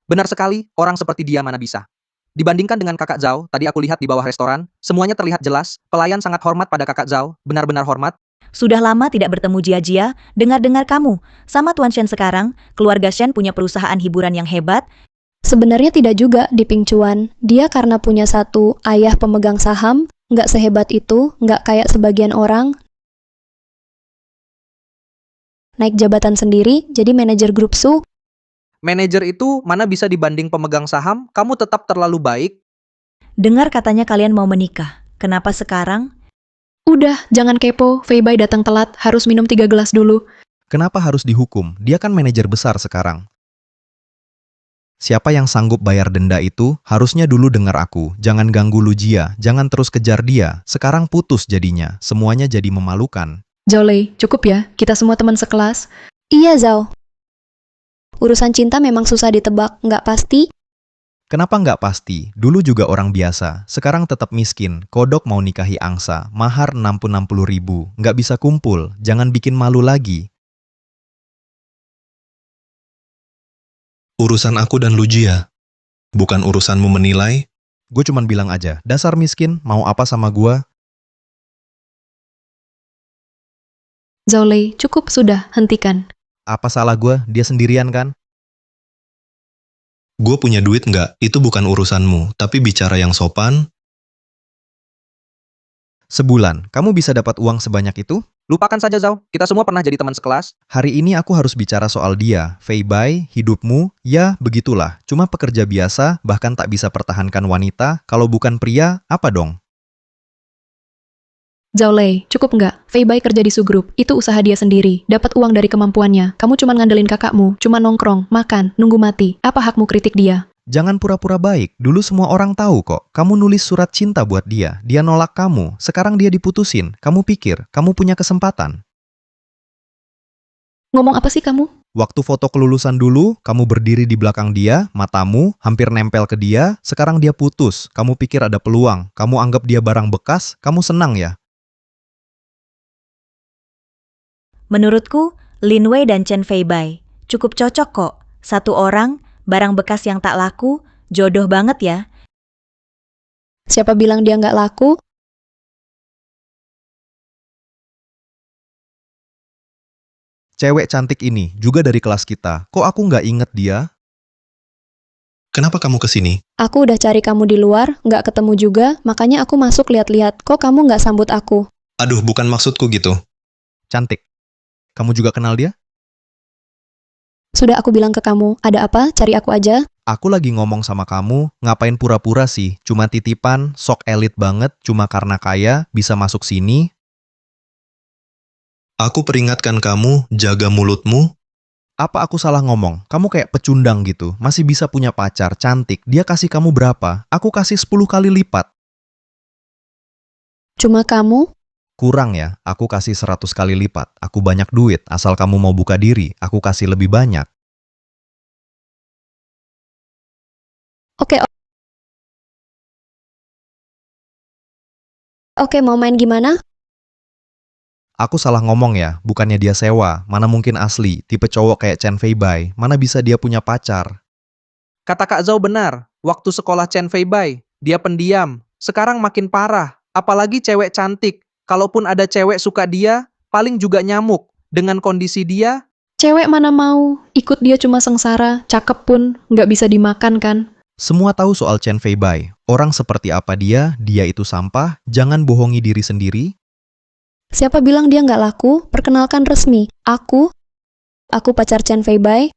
Benar sekali, orang seperti dia mana bisa. Dibandingkan dengan kakak Zhao, tadi aku lihat di bawah restoran, semuanya terlihat jelas, pelayan sangat hormat pada kakak Zhao, benar-benar hormat. Sudah lama tidak bertemu Jia-Jia, dengar-dengar kamu. Sama Tuan Shen sekarang, keluarga Shen punya perusahaan hiburan yang hebat. Sebenarnya tidak juga di Ping Chuan. Dia karena punya satu ayah pemegang saham, nggak sehebat itu, nggak kayak sebagian orang. Naik jabatan sendiri, jadi manajer grup Su. Manajer itu mana bisa dibanding pemegang saham, kamu tetap terlalu baik. Dengar katanya kalian mau menikah. Kenapa sekarang? Udah, jangan kepo. Fei Bai datang telat, harus minum 3 gelas dulu. Kenapa harus dihukum? Dia kan manajer besar sekarang. Siapa yang sanggup bayar denda itu, harusnya dulu dengar aku. Jangan ganggu Lujia, jangan terus kejar dia. Sekarang putus jadinya, semuanya jadi memalukan. Zhao Lei, cukup ya, kita semua teman sekelas. Iya, Zhao. Urusan cinta memang susah ditebak, nggak pasti. Kenapa nggak pasti? Dulu juga orang biasa, sekarang tetap miskin. Kodok mau nikahi angsa, mahar 60 ribu. Nggak bisa kumpul, jangan bikin malu lagi. Urusan aku dan Lujia. Bukan urusanmu menilai. Gue cuman bilang aja, dasar miskin, mau apa sama gua? Zhao Lei, cukup sudah, hentikan. Apa salah gua? Dia sendirian kan? Gue punya duit nggak, itu bukan urusanmu. Tapi bicara yang sopan, Sebulan, kamu bisa dapat uang sebanyak itu? Lupakan saja Zhao, kita semua pernah jadi teman sekelas. Hari ini aku harus bicara soal dia. Fei Bai, hidupmu, ya begitulah. Cuma pekerja biasa, bahkan tak bisa pertahankan wanita. Kalau bukan pria, apa dong? Zhao Lei, cukup nggak? Fei Bai kerja di Su Group, itu usaha dia sendiri. Dapat uang dari kemampuannya. Kamu cuma ngandelin kakakmu, cuma nongkrong, makan, nunggu mati. Apa hakmu kritik dia? Jangan pura-pura baik. Dulu semua orang tahu kok. Kamu nulis surat cinta buat dia. Dia nolak kamu. Sekarang dia diputusin. Kamu pikir, kamu punya kesempatan. Ngomong apa sih kamu? Waktu foto kelulusan dulu, kamu berdiri di belakang dia, matamu hampir nempel ke dia, sekarang dia putus. Kamu pikir ada peluang. Kamu anggap dia barang bekas, kamu senang ya? Menurutku, Lin Wei dan Chen Fei Bai cukup cocok kok. Satu orang, barang bekas yang tak laku, jodoh banget ya. Siapa bilang dia nggak laku? Cewek cantik ini juga dari kelas kita. Kok aku nggak inget dia? Kenapa kamu kesini? Aku udah cari kamu di luar, nggak ketemu juga, makanya aku masuk lihat-lihat. Kok kamu nggak sambut aku? Aduh, bukan maksudku gitu. Cantik. Kamu juga kenal dia? Sudah aku bilang ke kamu, ada apa? Cari aku aja. Aku lagi ngomong sama kamu, ngapain pura-pura sih? Cuma titipan, sok elit banget, cuma karena kaya, bisa masuk sini. Aku peringatkan kamu, jaga mulutmu. Apa aku salah ngomong? Kamu kayak pecundang gitu, masih bisa punya pacar, cantik. Dia kasih kamu berapa? Aku kasih 10 kali lipat. Cuma kamu? Kurang ya, aku kasih 100 kali lipat. Aku banyak duit, asal kamu mau buka diri, aku kasih lebih banyak. Oke, oke, mau main gimana? Aku salah ngomong ya, bukannya dia sewa, mana mungkin asli, tipe cowok kayak Chen Feibai, mana bisa dia punya pacar. Kata Kak Zhao benar, waktu sekolah Chen Feibai, dia pendiam. Sekarang makin parah, apalagi cewek cantik. Kalaupun ada cewek suka dia, paling juga nyamuk. Dengan kondisi dia, Cewek mana mau? Ikut dia cuma sengsara, cakep pun, nggak bisa dimakan kan? Semua tahu soal Chen Feibai, orang seperti apa dia itu sampah, jangan bohongi diri sendiri. Siapa bilang dia nggak laku? Perkenalkan resmi. Aku pacar Chen Feibai.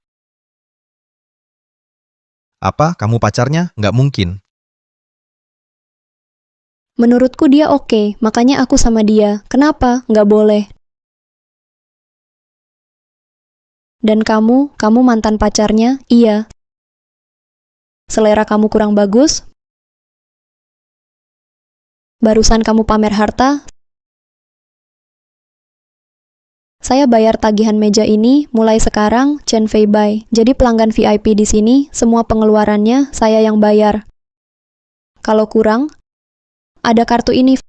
Apa, kamu pacarnya? Nggak mungkin. Menurutku dia oke, makanya aku sama dia. Kenapa? Nggak boleh. Dan kamu mantan pacarnya? Iya. Selera kamu kurang bagus? Barusan kamu pamer harta? Saya bayar tagihan meja ini mulai sekarang Chen Feibai. Jadi pelanggan VIP di sini, semua pengeluarannya saya yang bayar. Kalau kurang, ada kartu ini.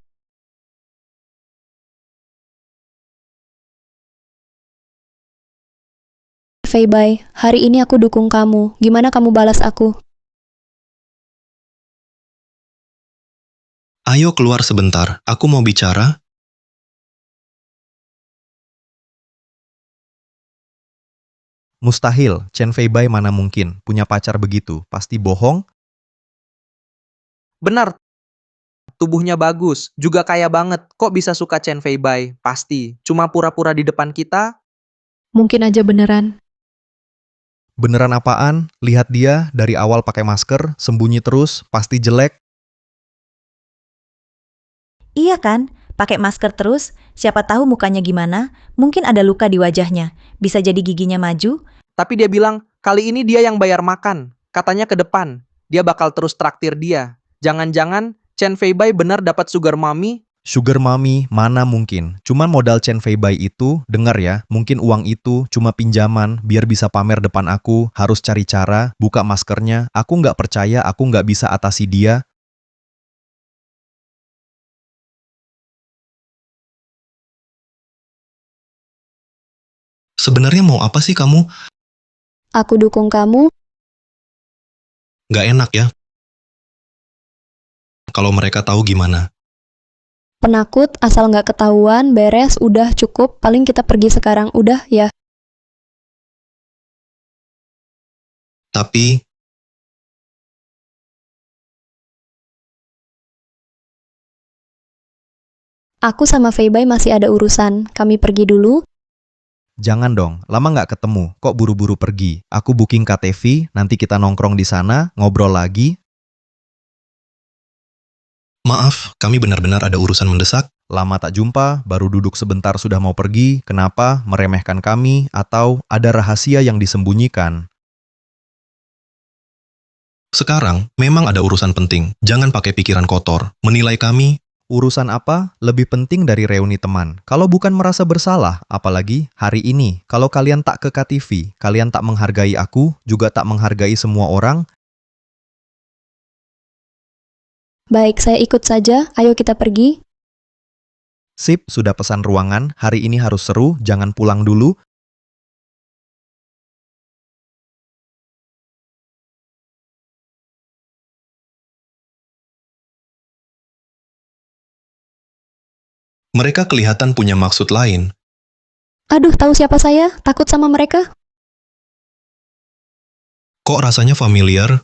Feibai, hari ini aku dukung kamu. Gimana kamu balas aku? Ayo keluar sebentar, aku mau bicara. Mustahil, Chen Feibai mana mungkin punya pacar begitu, pasti bohong. benar, tubuhnya bagus, juga kaya banget. Kok bisa suka Chen Feibai? Pasti, cuma pura-pura di depan kita. Mungkin aja beneran. Beneran apaan? Lihat dia dari awal pakai masker, sembunyi terus, pasti jelek. Iya kan? Pakai masker terus, siapa tahu mukanya gimana? Mungkin ada luka di wajahnya. Bisa jadi giginya maju. Tapi dia bilang, kali ini dia yang bayar makan. Katanya ke depan, dia bakal terus traktir dia. Jangan-jangan Chen Feibai benar dapat sugar mommy. Sugar mommy, mana mungkin. Cuman modal Chen Feibai itu, dengar ya, mungkin uang itu cuma pinjaman, biar bisa pamer depan aku, harus cari cara, buka maskernya, aku nggak percaya, aku nggak bisa atasi dia. Sebenarnya mau apa sih kamu? Aku dukung kamu. Nggak enak ya? Kalau mereka tahu gimana? Penakut, asal nggak ketahuan, beres, udah cukup. Paling kita pergi sekarang, udah ya. Tapi, Aku sama Feibai masih ada urusan. Kami pergi dulu. Jangan dong, lama nggak ketemu, kok buru-buru pergi. Aku booking KTV, nanti kita nongkrong di sana, ngobrol lagi. maaf, kami benar-benar ada urusan mendesak. Lama tak jumpa, baru duduk sebentar sudah mau pergi, kenapa? Meremehkan kami, atau ada rahasia yang disembunyikan? Sekarang, memang ada urusan penting. Jangan pakai pikiran kotor. Menilai kami, Urusan apa lebih penting dari reuni teman? Kalau bukan merasa bersalah, apalagi hari ini. Kalau kalian tak ke KTV, kalian tak menghargai aku, juga tak menghargai semua orang. Baik, saya ikut saja. Ayo kita pergi. Sip, sudah pesan ruangan, hari ini harus seru, jangan pulang dulu. Mereka kelihatan punya maksud lain. Aduh, tahu siapa saya? Takut sama mereka? Kok rasanya familiar?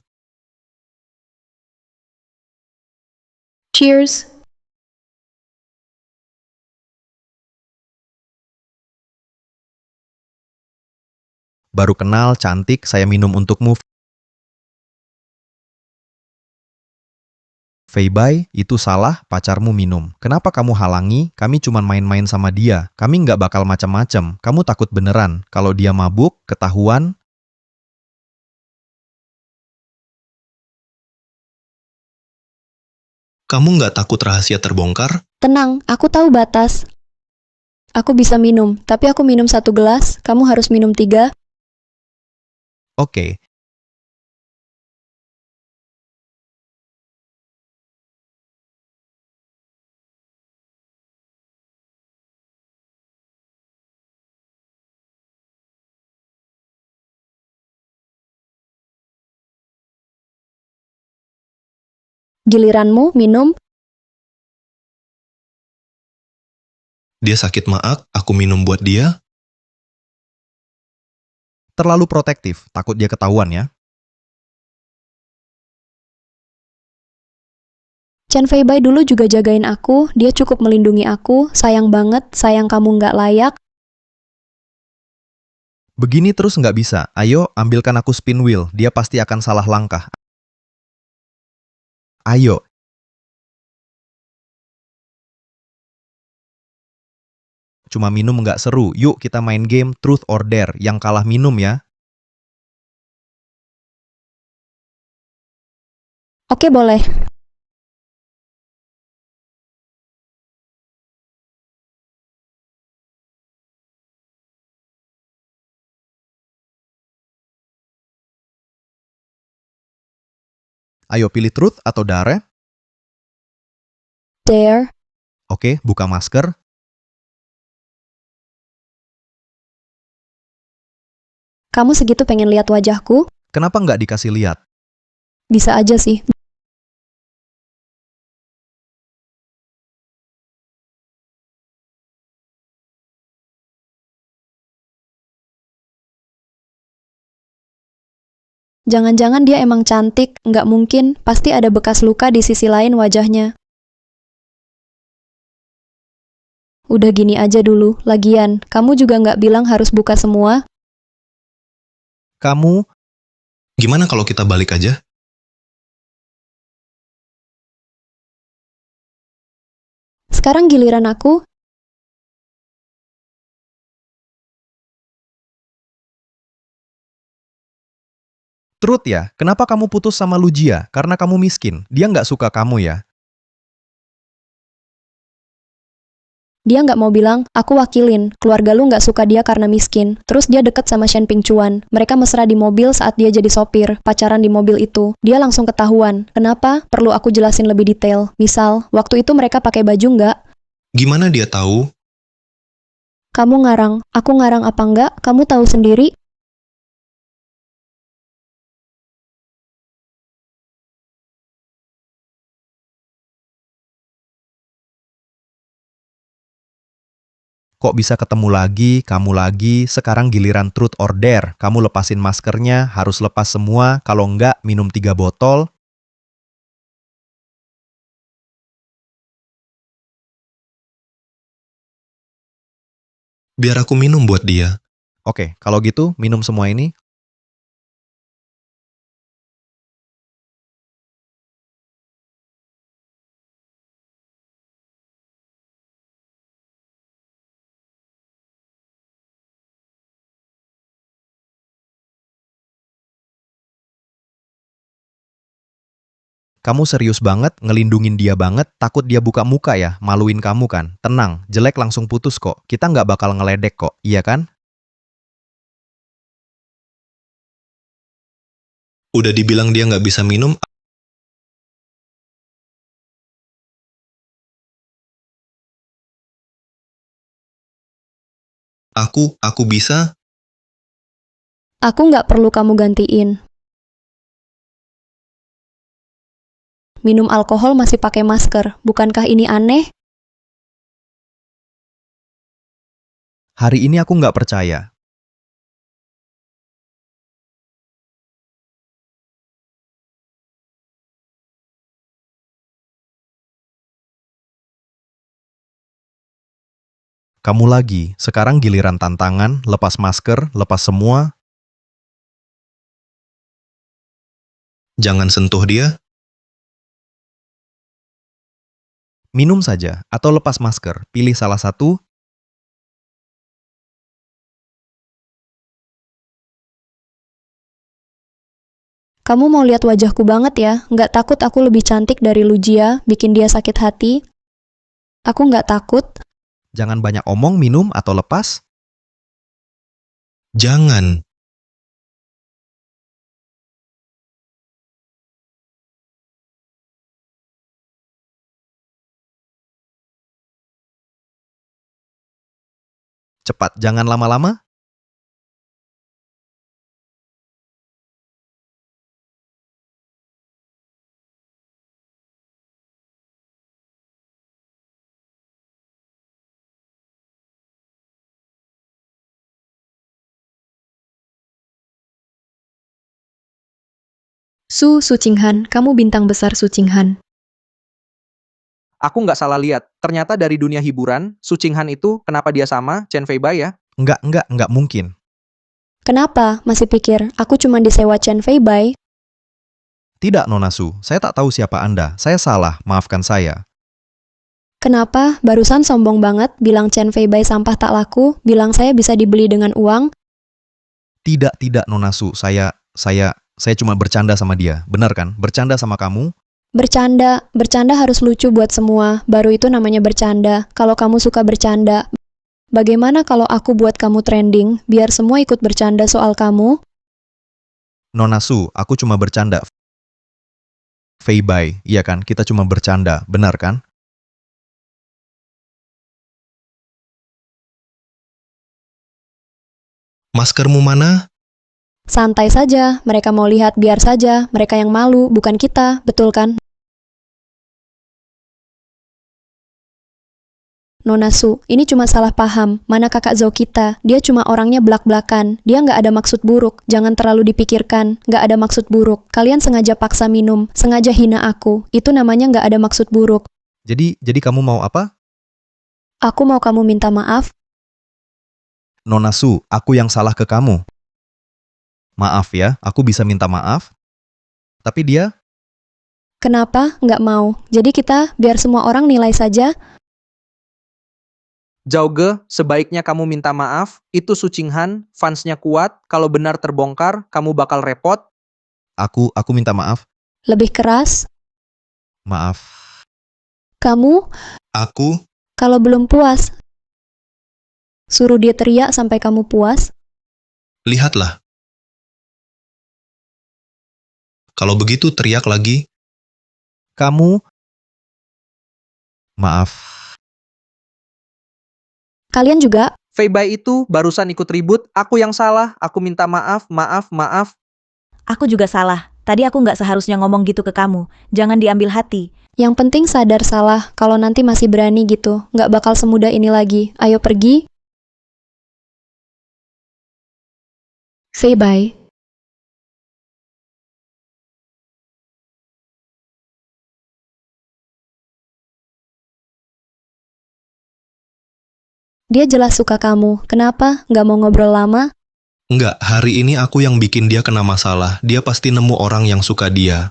Cheers. Baru kenal, cantik, saya minum untukmu. Feibai, itu salah, pacarmu minum. Kenapa kamu halangi? Kami cuma main-main sama dia. Kami nggak bakal macam-macam. Kamu takut beneran. Kalau dia mabuk, ketahuan. Kamu nggak takut rahasia terbongkar? Tenang, aku tahu batas. Aku bisa minum, tapi aku minum 1 gelas, kamu harus minum 3. Oke. Giliranmu minum. Dia sakit maag, aku minum buat dia. Terlalu protektif, takut dia ketahuan ya. Chen Feibai dulu juga jagain aku, dia cukup melindungi aku, sayang banget, sayang kamu nggak layak. Begini terus nggak bisa. Ayo, ambilkan aku spin wheel. Dia pasti akan salah langkah. Ayo. Cuma minum nggak seru. Yuk kita main game Truth or Dare. Yang kalah minum ya. Oke, boleh. Ayo pilih Truth atau Dare. Dare. Oke, buka masker. Kamu segitu pengen lihat wajahku? Kenapa nggak dikasih lihat? Bisa aja sih. Jangan-jangan dia emang cantik, nggak mungkin, pasti ada bekas luka di sisi lain wajahnya. Udah gini aja dulu, lagian, kamu juga nggak bilang harus buka semua. Kamu, Gimana kalau kita balik aja? Sekarang giliran aku. Truth ya, kenapa kamu putus sama Lujia? Karena kamu miskin. Dia nggak suka kamu ya. Dia nggak mau bilang, aku wakilin, keluarga lu nggak suka dia karena miskin. Terus dia deket sama Shen Pingchuan. Mereka mesra di mobil saat dia jadi sopir, pacaran di mobil itu. Dia langsung ketahuan. Kenapa? Perlu aku jelasin lebih detail. Misal, waktu itu mereka pakai baju nggak? Gimana dia tahu? Kamu ngarang. Aku ngarang apa nggak? Kamu tahu sendiri. Kok bisa ketemu lagi, sekarang giliran Truth or Dare. Kamu lepasin maskernya, harus lepas semua, kalau nggak minum 3 botol. Biar aku minum buat dia. Oke, kalau gitu minum semua ini. Kamu serius banget, ngelindungin dia banget, takut dia buka muka ya, maluin kamu kan? Tenang, jelek langsung putus kok. Kita nggak bakal ngeledek kok, iya kan? Udah dibilang dia nggak bisa minum, aku bisa. Aku nggak perlu kamu gantiin. Minum alkohol masih pakai masker, bukankah ini aneh? Hari ini aku nggak percaya. Kamu lagi, sekarang giliran tantangan, lepas masker, lepas semua. Jangan sentuh dia. Minum saja, atau lepas masker, pilih salah satu. Kamu mau lihat wajahku banget ya? Nggak takut aku lebih cantik dari Lujia, bikin dia sakit hati? Aku nggak takut. Jangan banyak omong, minum, atau lepas. Jangan. Cepat, jangan lama-lama. Su Qinghan, kamu bintang besar Su Qinghan. Aku nggak salah lihat. Ternyata dari dunia hiburan, Su Qinghan itu kenapa dia sama Chen Feibai ya? Enggak mungkin. Kenapa? Masih pikir, aku cuma disewa Chen Feibai? Tidak, Nona Su, saya tak tahu siapa Anda. Saya salah, maafkan saya. Kenapa? Barusan sombong banget, bilang Chen Feibai sampah tak laku, bilang saya bisa dibeli dengan uang. Tidak, Nona Su, saya cuma bercanda sama dia. Benar kan? Bercanda sama kamu? Bercanda harus lucu buat semua, baru itu namanya bercanda. Kalau kamu suka bercanda, bagaimana kalau aku buat kamu trending, biar semua ikut bercanda soal kamu? Nona Su, aku cuma bercanda. Feibai, iya kan? Kita cuma bercanda, benar kan? Maskermu mana? Santai saja, mereka mau lihat biar saja, mereka yang malu, bukan kita, betul kan? Nona Su, ini cuma salah paham. Mana kakak Zhou kita? Dia cuma orangnya belak-belakan. Dia nggak ada maksud buruk. Jangan terlalu dipikirkan. Nggak ada maksud buruk. Kalian sengaja paksa minum, sengaja hina aku. Itu namanya nggak ada maksud buruk. Jadi kamu mau apa? Aku mau kamu minta maaf. Nona Su, aku yang salah ke kamu. Maaf ya, aku bisa minta maaf. Tapi dia, Kenapa? Nggak mau. Jadi kita, biar semua orang nilai saja. Zhao sebaiknya kamu minta maaf. Itu Su Qinghan, fansnya kuat. Kalau benar terbongkar, kamu bakal repot. aku minta maaf. Lebih keras. Maaf. Kamu, Aku? kalau belum puas, suruh dia teriak sampai kamu puas. Lihatlah. Kalau begitu teriak lagi. Kamu, maaf. Kalian juga, Feibai itu barusan ikut ribut. Aku yang salah. Aku minta maaf, maaf. Aku juga salah. Tadi aku nggak seharusnya ngomong gitu ke kamu. Jangan diambil hati. yang penting sadar salah. Kalau nanti masih berani gitu, nggak bakal semudah ini lagi. Ayo pergi. Say bye. Dia jelas suka kamu. Kenapa? Nggak mau ngobrol lama? Enggak, hari ini aku yang bikin dia kena masalah. Dia pasti nemu orang yang suka dia.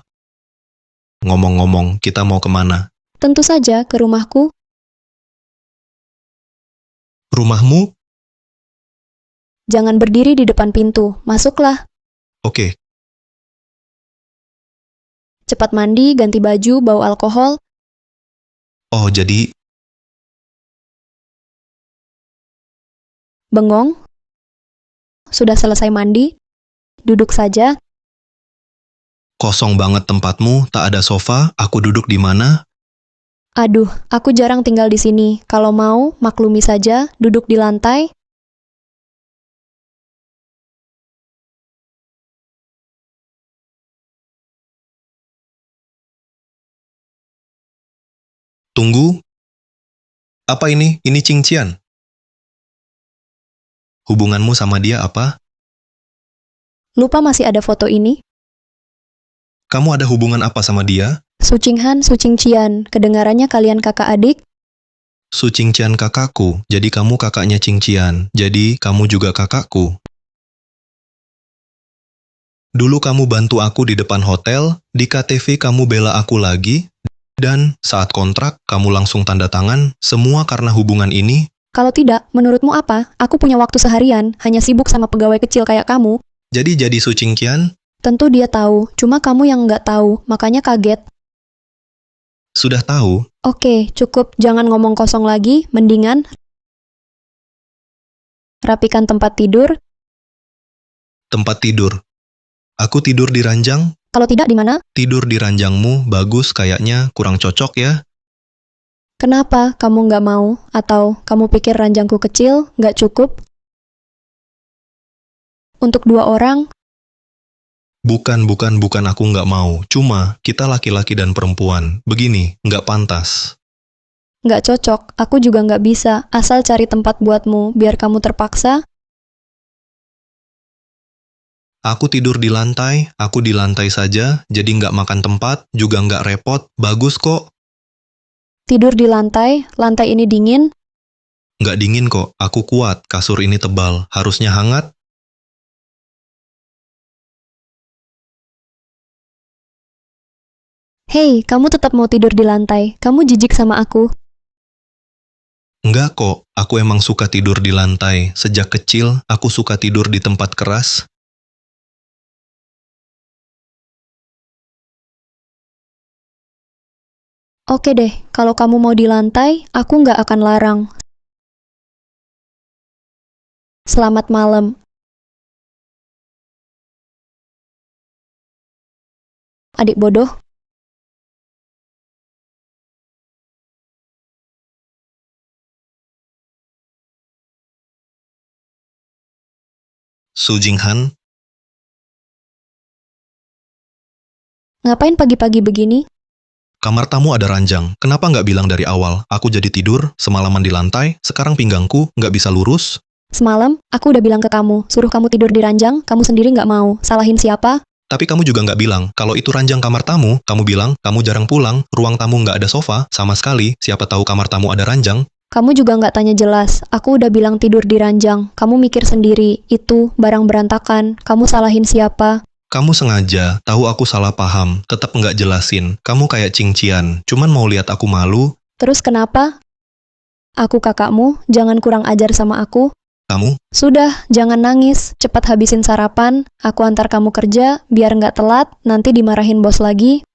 Ngomong-ngomong, kita mau kemana? Tentu saja ke rumahku. Rumahmu? Jangan berdiri di depan pintu. Masuklah. Oke. Cepat mandi, ganti baju, bau alkohol. Oh, jadi Bengong. Sudah selesai mandi? Duduk saja. kosong banget tempatmu, tak ada sofa, aku duduk di mana? Aduh, aku jarang tinggal di sini. Kalau mau, maklumi saja, duduk di lantai. Tunggu. Apa ini? Ini cincian. Hubunganmu sama dia apa? Lupa masih ada foto ini? Kamu ada hubungan apa sama dia? Su Qinghan, Su Qingqian, kedengarannya kalian kakak adik? Su Qingqian kakakku, jadi kamu kakaknya Qingqian. Jadi kamu juga kakakku. Dulu kamu bantu aku di depan hotel, di KTV kamu bela aku lagi, dan saat kontrak kamu langsung tanda tangan, semua karena hubungan ini. Kalau tidak, menurutmu apa? Aku punya waktu seharian, hanya sibuk sama pegawai kecil kayak kamu. Jadi Su Qingqian? Tentu dia tahu, cuma kamu yang nggak tahu, makanya kaget. Sudah tahu? Oke, cukup. Jangan ngomong kosong lagi, mendingan rapikan tempat tidur. Tempat tidur. Aku tidur di ranjang? Kalau tidak, di mana? Tidur di ranjangmu bagus kayaknya kurang cocok ya. Kenapa kamu nggak mau? Atau kamu pikir ranjangku kecil, nggak cukup? Untuk 2 orang, Bukan aku nggak mau. Cuma kita laki-laki dan perempuan. Begini, nggak pantas. nggak cocok. Aku juga nggak bisa. Asal cari tempat buatmu, biar kamu terpaksa. Aku tidur di lantai, aku di lantai saja, jadi nggak makan tempat, juga nggak repot. Bagus kok. Tidur di lantai ini dingin. Nggak dingin kok, aku kuat. Kasur ini tebal, harusnya hangat. Hei, kamu tetap mau tidur di lantai. Kamu jijik sama aku. Nggak kok, aku emang suka tidur di lantai. Sejak kecil, aku suka tidur di tempat keras. Oke deh, kalau kamu mau di lantai, aku nggak akan larang. Selamat malam. Adik bodoh. Su Qinghan, Ngapain pagi-pagi begini? kamar tamu ada ranjang. Kenapa nggak bilang dari awal? Aku jadi tidur, semalaman di lantai, sekarang pinggangku nggak bisa lurus. Semalam, aku udah bilang ke kamu, suruh kamu tidur di ranjang, kamu sendiri nggak mau. Salahin siapa? Tapi kamu juga nggak bilang, kalau itu ranjang kamar tamu, kamu bilang, kamu jarang pulang, ruang tamu nggak ada sofa, sama sekali, siapa tahu kamar tamu ada ranjang. Kamu juga nggak tanya jelas. Aku udah bilang tidur di ranjang. Kamu mikir sendiri, itu barang berantakan. Kamu salahin siapa? Kamu sengaja, tahu aku salah paham, tetap nggak jelasin. Kamu kayak Qingqian, cuman mau lihat aku malu. Terus kenapa? Aku kakakmu, jangan kurang ajar sama aku. Kamu, Sudah, jangan nangis. Cepat habisin sarapan. Aku antar kamu kerja, biar nggak telat, nanti dimarahin bos lagi.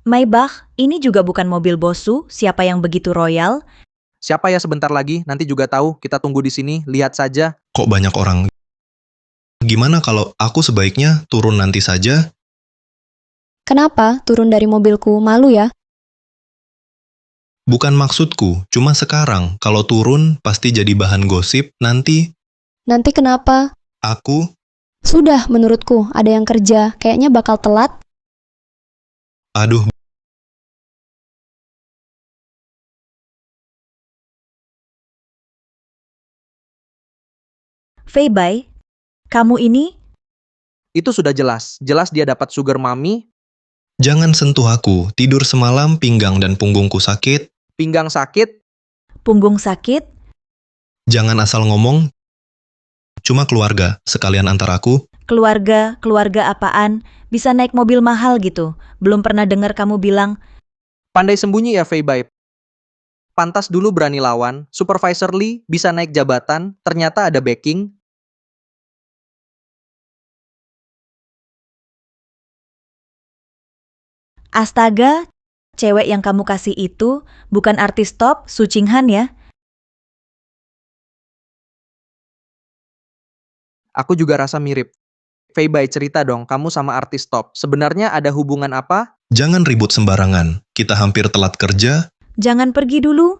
Maybach, ini juga bukan mobil Bosu, siapa yang begitu royal? Siapa ya sebentar lagi? Nanti juga tahu. Kita tunggu di sini. Lihat saja. kok banyak orang? Gimana kalau aku sebaiknya turun nanti saja? Kenapa turun dari mobilku? Malu ya? Bukan maksudku, cuma sekarang, kalau turun pasti jadi bahan gosip, nanti Nanti kenapa? aku. Sudah, menurutku, ada yang kerja. Kayaknya bakal telat. Aduh, Fei Bai, kamu ini? Itu sudah jelas. Jelas dia dapat sugar mommy, jangan sentuh aku. Tidur semalam pinggang dan punggungku sakit. pinggang sakit. Punggung sakit? Jangan asal ngomong. Cuma keluarga, sekalian antar aku. Keluarga apaan? Bisa naik mobil mahal gitu. Belum pernah dengar kamu bilang, Pandai sembunyi ya Fei Bai. Pantas dulu berani lawan. Supervisor Lee bisa naik jabatan. Ternyata ada backing. astaga, cewek yang kamu kasih itu bukan artis top Su Qinghan ya? Aku juga rasa mirip. Fei Bai, cerita dong, kamu sama artis top. Sebenarnya ada hubungan apa? Jangan ribut sembarangan. Kita hampir telat kerja. Jangan pergi dulu.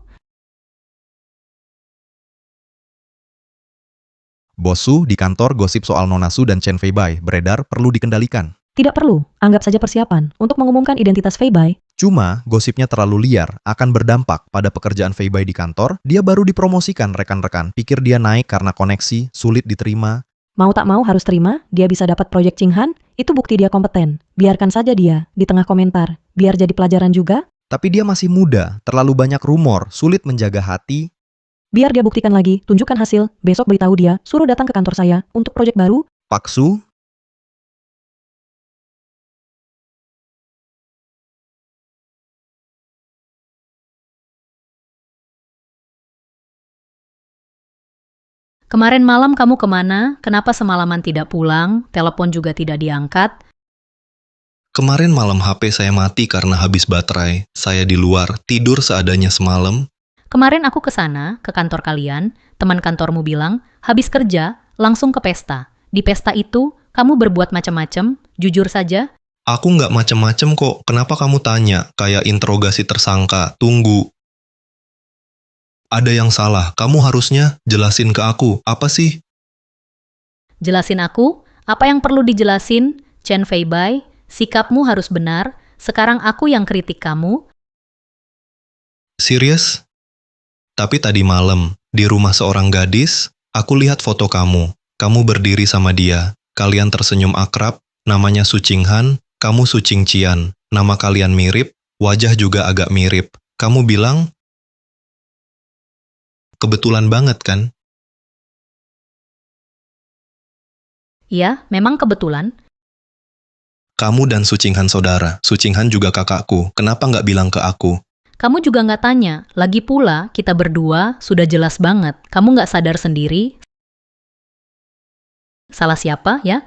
Bos Su di kantor gosip soal Nona Su dan Chen Feibai beredar perlu dikendalikan. Tidak perlu, anggap saja persiapan untuk mengumumkan identitas Fei Bai. Cuma, gosipnya terlalu liar, akan berdampak pada pekerjaan Fei Bai di kantor. Dia baru dipromosikan rekan-rekan. Pikir dia naik karena koneksi, sulit diterima. Mau tak mau harus terima, dia bisa dapat proyek Chinghan, itu bukti dia kompeten. Biarkan saja dia, di tengah komentar. Biar jadi pelajaran juga. Tapi dia masih muda, terlalu banyak rumor, sulit menjaga hati. Biar dia buktikan lagi, tunjukkan hasil. Besok beritahu dia, suruh datang ke kantor saya untuk proyek baru. Pak Su, Kemarin malam kamu kemana? Kenapa semalaman tidak pulang? Telepon juga tidak diangkat. Kemarin malam HP saya mati karena habis baterai. Saya di luar, tidur seadanya semalam. Kemarin aku ke sana, ke kantor kalian. Teman kantormu bilang, habis kerja, langsung ke pesta. Di pesta itu, kamu berbuat macam-macam. Jujur saja, Aku nggak macem-macem kok. Kenapa kamu tanya? Kayak interogasi tersangka. Tunggu. Ada yang salah. Kamu harusnya jelasin ke aku. Apa sih? jelasin aku, apa yang perlu dijelasin? Chen Fei Bai, sikapmu harus benar. Sekarang aku yang kritik kamu. Serius? Tapi tadi malam, di rumah seorang gadis, aku lihat foto kamu. Kamu berdiri sama dia. Kalian tersenyum akrab. Namanya Su Qinghan, kamu Su Qingqian. Nama kalian mirip, wajah juga agak mirip. Kamu bilang, kebetulan banget kan? Ya, memang kebetulan. Kamu dan Su Qinghan saudara. Su Qinghan juga kakakku. Kenapa nggak bilang ke aku? Kamu juga nggak tanya. Lagi pula, kita berdua sudah jelas banget. Kamu nggak sadar sendiri. Salah siapa, ya?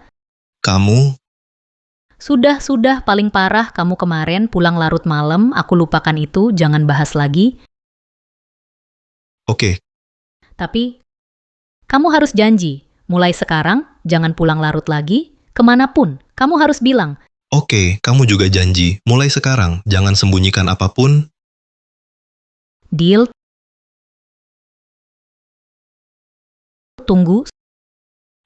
Kamu, Sudah, paling parah kamu kemarin pulang larut malam, aku lupakan itu, jangan bahas lagi. oke, Tapi, kamu harus janji, mulai sekarang, jangan pulang larut lagi, kemanapun, kamu harus bilang, oke, kamu juga janji. Mulai sekarang, jangan sembunyikan apapun. deal. Tunggu,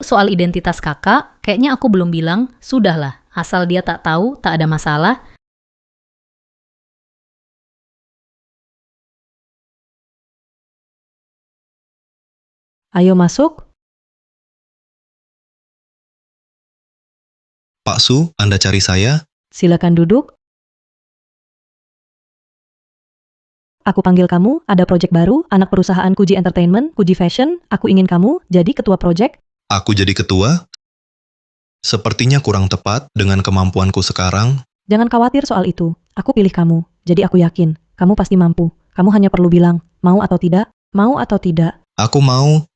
soal identitas kakak, kayaknya aku belum bilang, sudahlah, asal dia tak tahu, tak ada masalah. Ayo masuk. Pak Su, Anda cari saya? Silakan duduk. Aku panggil kamu, ada proyek baru, anak perusahaan Kuji Entertainment, Kuji Fashion, aku ingin kamu jadi ketua proyek. Aku jadi ketua? Sepertinya kurang tepat dengan kemampuanku sekarang. Jangan khawatir soal itu, aku pilih kamu, jadi aku yakin, kamu pasti mampu. Kamu hanya perlu bilang, mau atau tidak, mau atau tidak. Aku mau.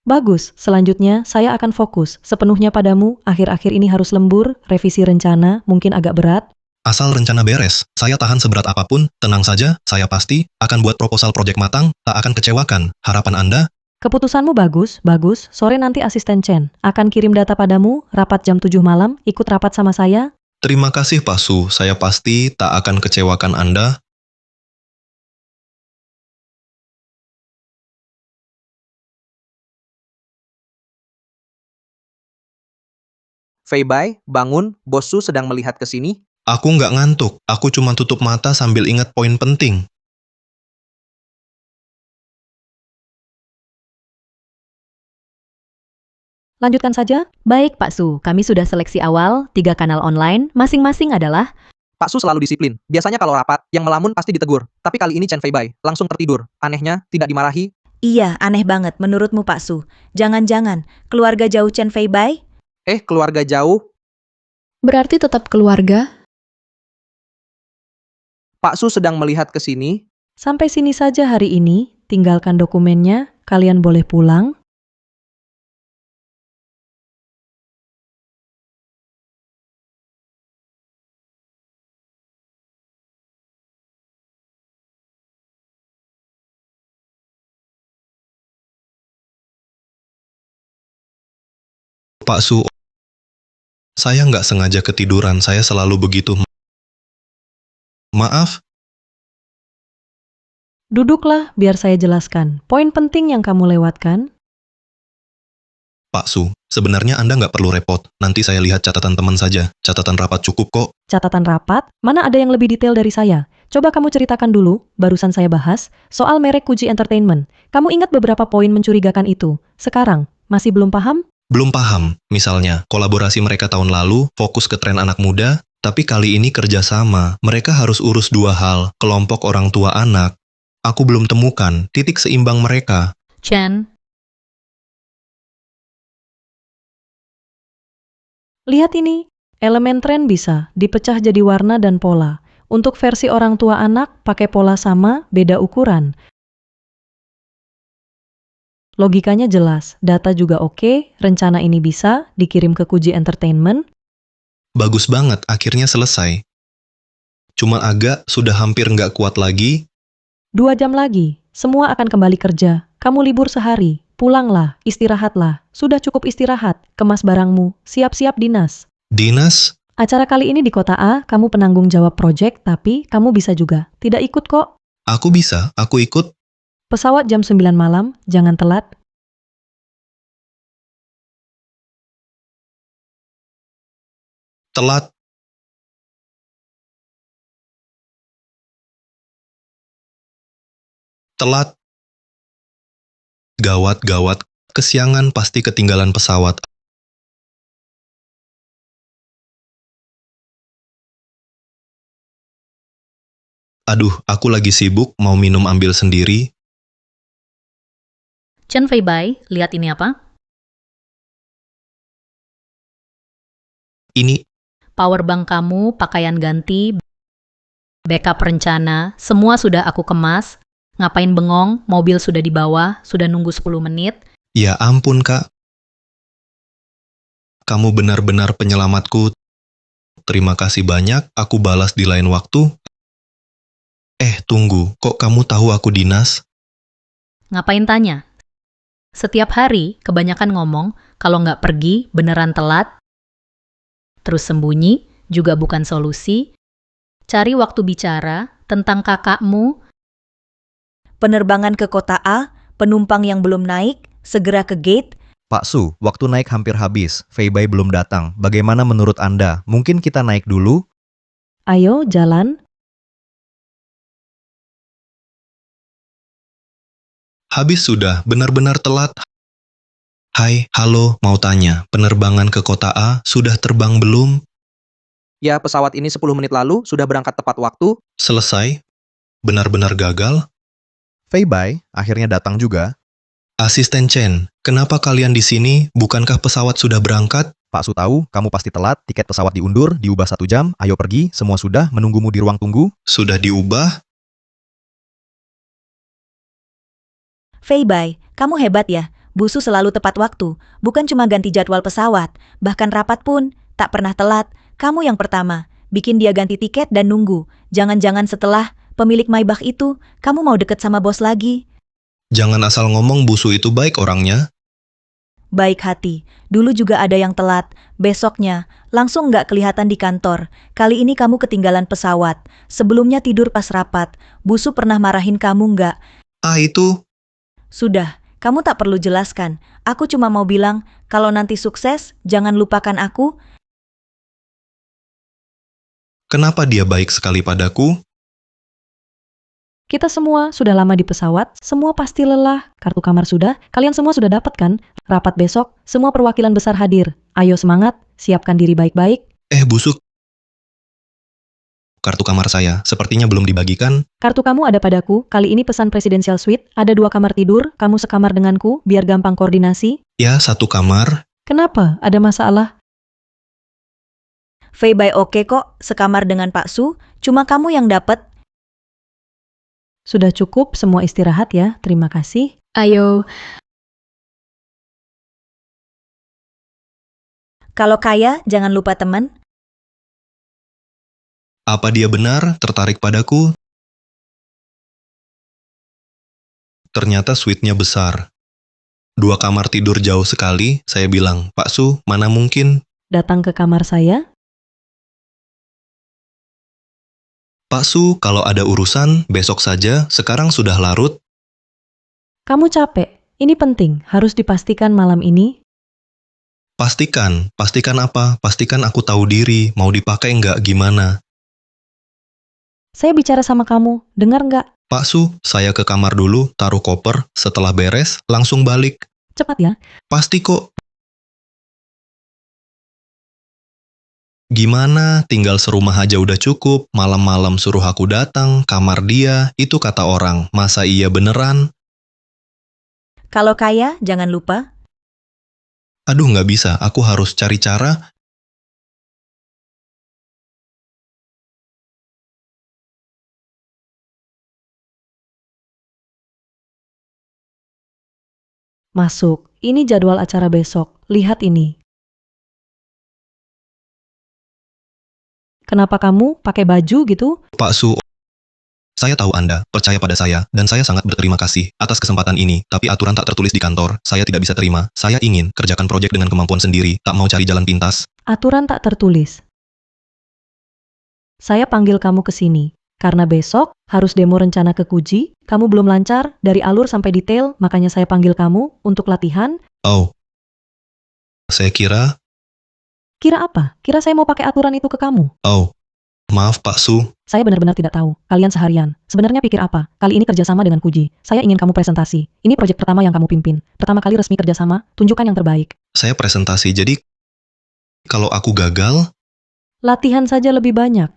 Bagus, selanjutnya saya akan fokus sepenuhnya padamu, akhir-akhir ini harus lembur, revisi rencana, mungkin agak berat. Asal rencana beres, saya tahan seberat apapun, tenang saja, saya pasti akan buat proposal proyek matang, tak akan kecewakan. Harapan Anda? Keputusanmu bagus, sore nanti asisten Chen akan kirim data padamu, rapat jam 7 malam, ikut rapat sama saya. Terima kasih Pak Su, saya pasti tak akan kecewakan Anda. Fei Bai, bangun, Bos Su sedang melihat ke sini. Aku nggak ngantuk, aku cuma tutup mata sambil ingat poin penting. Lanjutkan saja. Baik Pak Su, kami sudah seleksi awal, 3 kanal online, masing-masing adalah, Pak Su selalu disiplin. Biasanya kalau rapat, yang melamun pasti ditegur. Tapi kali ini Chen Fei Bai langsung tertidur. Anehnya, tidak dimarahi. Iya, aneh banget menurutmu Pak Su. Jangan-jangan keluarga jauh Chen Fei Bai? Keluarga jauh. Berarti tetap keluarga? Pak Su sedang melihat ke sini. Sampai sini saja hari ini, tinggalkan dokumennya, kalian boleh pulang. Pak Su, saya nggak sengaja ketiduran, saya selalu begitu. Maaf, Duduklah, biar saya jelaskan. Poin penting yang kamu lewatkan. Pak Su, Sebenarnya Anda nggak perlu repot. Nanti saya lihat catatan teman saja. Catatan rapat cukup kok. Catatan rapat? Mana ada yang lebih detail dari saya? Coba kamu ceritakan dulu, barusan saya bahas, soal merek Kuji Entertainment. Kamu ingat beberapa poin mencurigakan itu. Sekarang, masih belum paham? Belum paham. Misalnya, kolaborasi mereka tahun lalu fokus ke tren anak muda, tapi kali ini kerjasama. Mereka harus urus dua hal, kelompok orang tua anak. Aku belum temukan titik seimbang mereka. Chen, Lihat ini, elemen tren bisa dipecah jadi warna dan pola. Untuk versi orang tua anak, pakai pola sama, beda ukuran. Logikanya jelas, data juga oke, rencana ini bisa dikirim ke Kuji Entertainment. Bagus banget, akhirnya selesai. Cuma agak sudah hampir nggak kuat lagi. 2 jam lagi, semua akan kembali kerja. Kamu libur sehari, pulanglah, istirahatlah. Sudah cukup istirahat, kemas barangmu, siap-siap dinas. Dinas? Acara kali ini di kota A, kamu penanggung jawab proyek, tapi kamu bisa juga. Tidak ikut kok. Aku bisa, aku ikut. Pesawat jam 9 malam, jangan telat. Telat. Telat. Gawat, gawat. Kesiangan pasti ketinggalan pesawat. Aduh, aku lagi sibuk, mau minum ambil sendiri. Chen Feibai, lihat ini apa? Ini, Powerbank kamu, pakaian ganti, backup rencana, semua sudah aku kemas. Ngapain bengong, mobil sudah di bawah, sudah nunggu 10 menit. ya ampun Kak. Kamu benar-benar penyelamatku. Terima kasih banyak, aku balas di lain waktu. Tunggu, kok kamu tahu aku dinas? Ngapain tanya? Setiap hari, kebanyakan ngomong, kalau nggak pergi, beneran telat. Terus sembunyi, juga bukan solusi. Cari waktu bicara tentang kakakmu. Penerbangan ke kota A, penumpang yang belum naik, segera ke gate. Pak Su, waktu naik hampir habis. Fei Bai belum datang. Bagaimana menurut Anda? Mungkin kita naik dulu? Ayo, jalan. Habis sudah, benar-benar telat. Hai, halo, mau tanya, penerbangan ke kota A sudah terbang belum? Ya, pesawat ini 10 menit lalu sudah berangkat tepat waktu. Selesai? Benar-benar gagal? Fei Bai akhirnya datang juga. Asisten Chen, kenapa kalian di sini? Bukankah pesawat sudah berangkat? Pak Su tahu, kamu pasti telat, tiket pesawat diundur, diubah 1 jam, ayo pergi, semua sudah, menunggumu di ruang tunggu. Sudah diubah? Fei Bai, kamu hebat ya. Busu selalu tepat waktu. Bukan cuma ganti jadwal pesawat, bahkan rapat pun tak pernah telat. Kamu yang pertama, bikin dia ganti tiket dan nunggu. Jangan-jangan setelah pemilik Maybach itu, kamu mau deket sama bos lagi. Jangan asal ngomong Busu itu baik orangnya. Baik hati, dulu juga ada yang telat. Besoknya, langsung nggak kelihatan di kantor. Kali ini kamu ketinggalan pesawat. Sebelumnya tidur pas rapat. Busu pernah marahin kamu nggak? Itu, Sudah, kamu tak perlu jelaskan. Aku cuma mau bilang, kalau nanti sukses, jangan lupakan aku. kenapa dia baik sekali padaku? Kita semua sudah lama di pesawat, semua pasti lelah. Kartu kamar sudah, kalian semua sudah dapat kan? Rapat besok, semua perwakilan besar hadir. Ayo semangat, siapkan diri baik-baik. Busu. Kartu kamar saya, sepertinya belum dibagikan. Kartu kamu ada padaku, kali ini pesan Presidential Suite, ada 2 kamar tidur, kamu sekamar denganku, biar gampang koordinasi. Ya, 1 kamar. Kenapa? Ada masalah? Fei Bai oke kok, sekamar dengan Pak Su, cuma kamu yang dapat. Sudah cukup, semua istirahat ya, terima kasih. Ayo, Kalau kaya, jangan lupa teman. Apa dia benar tertarik padaku? Ternyata suite-nya besar. 2 kamar tidur jauh sekali, saya bilang, Pak Su, mana mungkin? Datang ke kamar saya. Pak Su, kalau ada urusan, besok saja, sekarang sudah larut. Kamu capek, ini penting, harus dipastikan malam ini. Pastikan apa? Pastikan aku tahu diri, mau dipakai nggak gimana? Saya bicara sama kamu, dengar nggak? Pak Su, saya ke kamar dulu, taruh koper, setelah beres, langsung balik. Cepat ya. Pasti kok. Gimana, tinggal serumah aja udah cukup, malam-malam suruh aku datang, kamar dia, itu kata orang, masa iya beneran? Kalau kaya, jangan lupa. Aduh nggak bisa, aku harus cari cara. Masuk. Ini jadwal acara besok. Lihat ini. Kenapa kamu pakai baju gitu? Pak Su, saya tahu Anda percaya pada saya, dan saya sangat berterima kasih atas kesempatan ini, tapi aturan tak tertulis di kantor, saya tidak bisa terima. Saya ingin kerjakan proyek dengan kemampuan sendiri, tak mau cari jalan pintas. Aturan tak tertulis. Saya panggil kamu ke sini. Karena besok harus demo rencana ke Kuji, kamu belum lancar dari alur sampai detail, makanya saya panggil kamu untuk latihan. Oh, saya kira, Kira apa? Kira saya mau pakai aturan itu ke kamu? oh, maaf Pak Su, Saya benar-benar tidak tahu. Kalian seharian. Sebenarnya pikir apa? Kali ini kerjasama dengan Kuji. Saya ingin kamu presentasi. Ini proyek pertama yang kamu pimpin. Pertama kali resmi kerjasama, tunjukkan yang terbaik. saya presentasi, jadi kalau aku gagal, Latihan saja lebih banyak.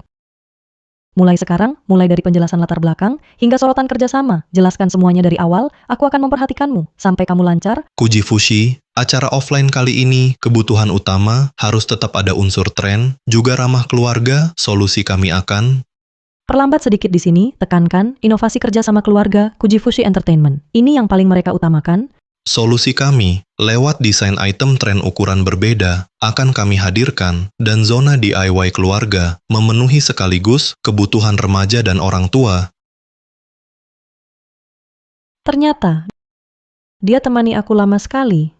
Mulai sekarang, mulai dari penjelasan latar belakang, hingga sorotan kerjasama, jelaskan semuanya dari awal, aku akan memperhatikanmu, sampai kamu lancar. Kuji Fushi, acara offline kali ini, kebutuhan utama harus tetap ada unsur tren, juga ramah keluarga, solusi kami akan. Perlambat sedikit di sini, tekankan, inovasi kerja sama keluarga, Kuji Fushi Entertainment. Ini yang paling mereka utamakan. Solusi kami, lewat desain item tren ukuran berbeda, akan kami hadirkan, dan zona DIY keluarga, memenuhi sekaligus kebutuhan remaja dan orang tua. Ternyata, dia temani aku lama sekali.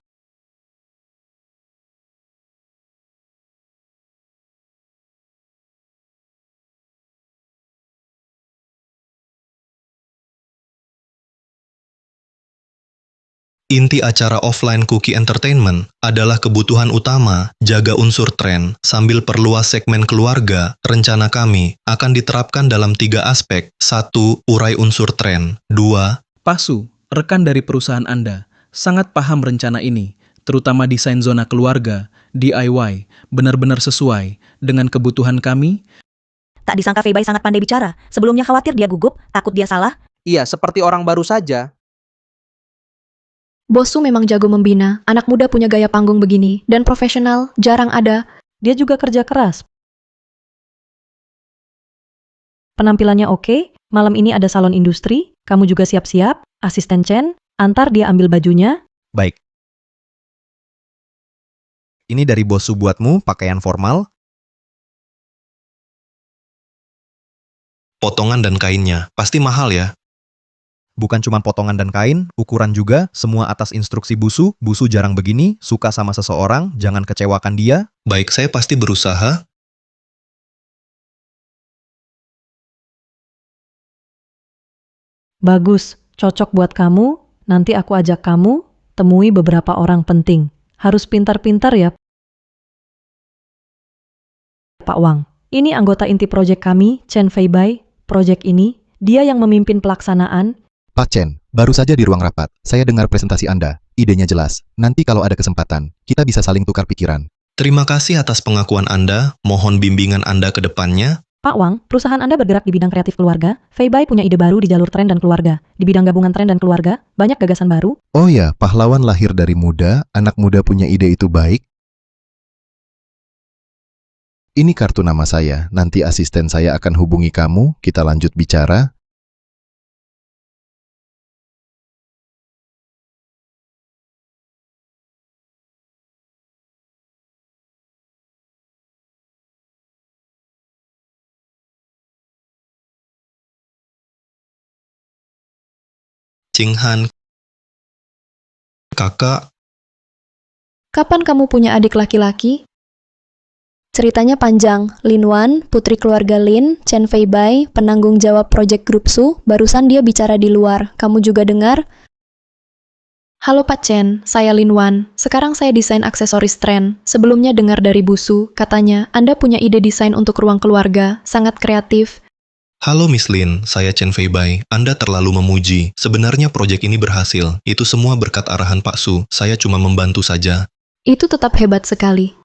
Inti acara offline Cookie Entertainment adalah kebutuhan utama, jaga unsur tren, sambil perluas segmen keluarga. Rencana kami akan diterapkan dalam 3 aspek. 1. Urai unsur tren. 2. Pak Su, rekan dari perusahaan Anda, sangat paham rencana ini, terutama desain zona keluarga, DIY, benar-benar sesuai dengan kebutuhan kami. Tak disangka Fei Bai sangat pandai bicara. Sebelumnya khawatir dia gugup, takut dia salah. Iya, seperti orang baru saja. Bossu memang jago membina, anak muda punya gaya panggung begini, dan profesional, jarang ada. Dia juga kerja keras. Penampilannya oke, malam ini ada salon industri, kamu juga siap-siap, asisten Chen, antar dia ambil bajunya. Baik. Ini dari bossu buatmu, pakaian formal. Potongan dan kainnya, pasti mahal ya? Bukan cuma potongan dan kain, ukuran juga, semua atas instruksi Busu. Busu jarang begini, suka sama seseorang, jangan kecewakan dia. Baik, saya pasti berusaha. Bagus, cocok buat kamu, nanti aku ajak kamu, temui beberapa orang penting. Harus pintar-pintar ya, Pak Wang. Ini anggota inti proyek kami, Chen Fei Bai. Proyek ini, dia yang memimpin pelaksanaan. Pak Chen, baru saja di ruang rapat, saya dengar presentasi Anda. Idenya jelas. Nanti kalau ada kesempatan, kita bisa saling tukar pikiran. Terima kasih atas pengakuan Anda, mohon bimbingan Anda ke depannya. Pak Wang, perusahaan Anda bergerak di bidang kreatif keluarga. Fei Bai punya ide baru di jalur tren dan keluarga. Di bidang gabungan tren dan keluarga, banyak gagasan baru. Oh ya, pahlawan lahir dari muda, anak muda punya ide itu baik. Ini kartu nama saya, nanti asisten saya akan hubungi kamu, kita lanjut bicara. Cinghan, kakak, Kapan kamu punya adik laki-laki? Ceritanya panjang. Lin Wan, putri keluarga Lin, Chen Fei Bai, penanggung jawab proyek grup Su, barusan dia bicara di luar. Kamu juga dengar? Halo Pak Chen, saya Lin Wan. Sekarang saya desain aksesoris tren. Sebelumnya dengar dari Busu, katanya Anda punya ide desain untuk ruang keluarga, sangat kreatif. Halo Miss Lin, saya Chen Fei Bai. Anda terlalu memuji. Sebenarnya proyek ini berhasil. Itu semua berkat arahan Pak Su. Saya cuma membantu saja. Itu tetap hebat sekali.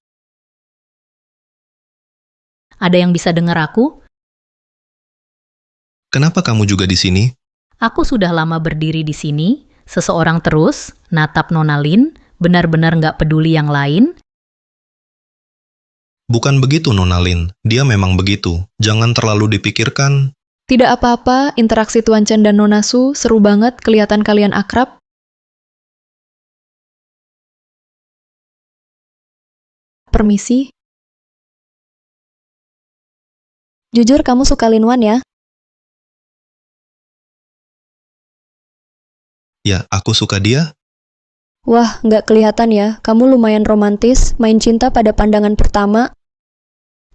Ada yang bisa dengar aku? Kenapa kamu juga di sini? Aku sudah lama berdiri di sini, seseorang terus, natap Nona Lin, benar-benar nggak peduli yang lain. Bukan begitu, Nona Lin. Dia memang begitu. Jangan terlalu dipikirkan. Tidak apa-apa, interaksi Tuan Chen dan Nona Su seru banget, kelihatan kalian akrab. Permisi. Jujur kamu suka Lin Wan ya? Ya, aku suka dia. Wah, nggak kelihatan ya. Kamu lumayan romantis, main cinta pada pandangan pertama.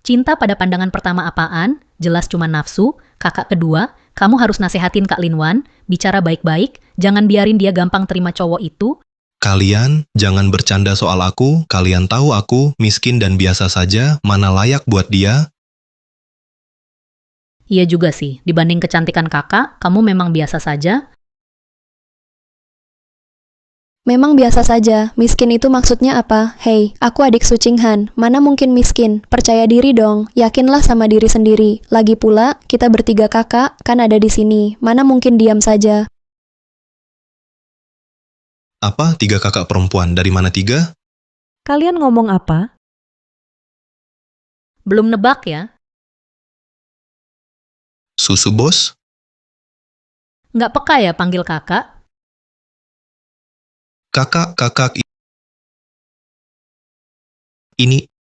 Cinta pada pandangan pertama apaan? Jelas cuma nafsu. Kakak kedua, kamu harus nasehatin Kak Lin Wan, bicara baik-baik, jangan biarin dia gampang terima cowok itu. Kalian jangan bercanda soal aku. Kalian tahu aku miskin dan biasa saja, mana layak buat dia. Iya juga sih, dibanding kecantikan kakak, kamu memang biasa saja. Memang biasa saja, miskin itu maksudnya apa? Hei, aku adik Su Qinghan, mana mungkin miskin? Percaya diri dong, yakinlah sama diri sendiri. Lagi pula, kita bertiga kakak, kan ada di sini, mana mungkin diam saja. Apa 3 kakak perempuan? Dari mana 3? Kalian ngomong apa? Belum nebak ya? Susu bos? Nggak peka ya panggil kakak? Kakak ini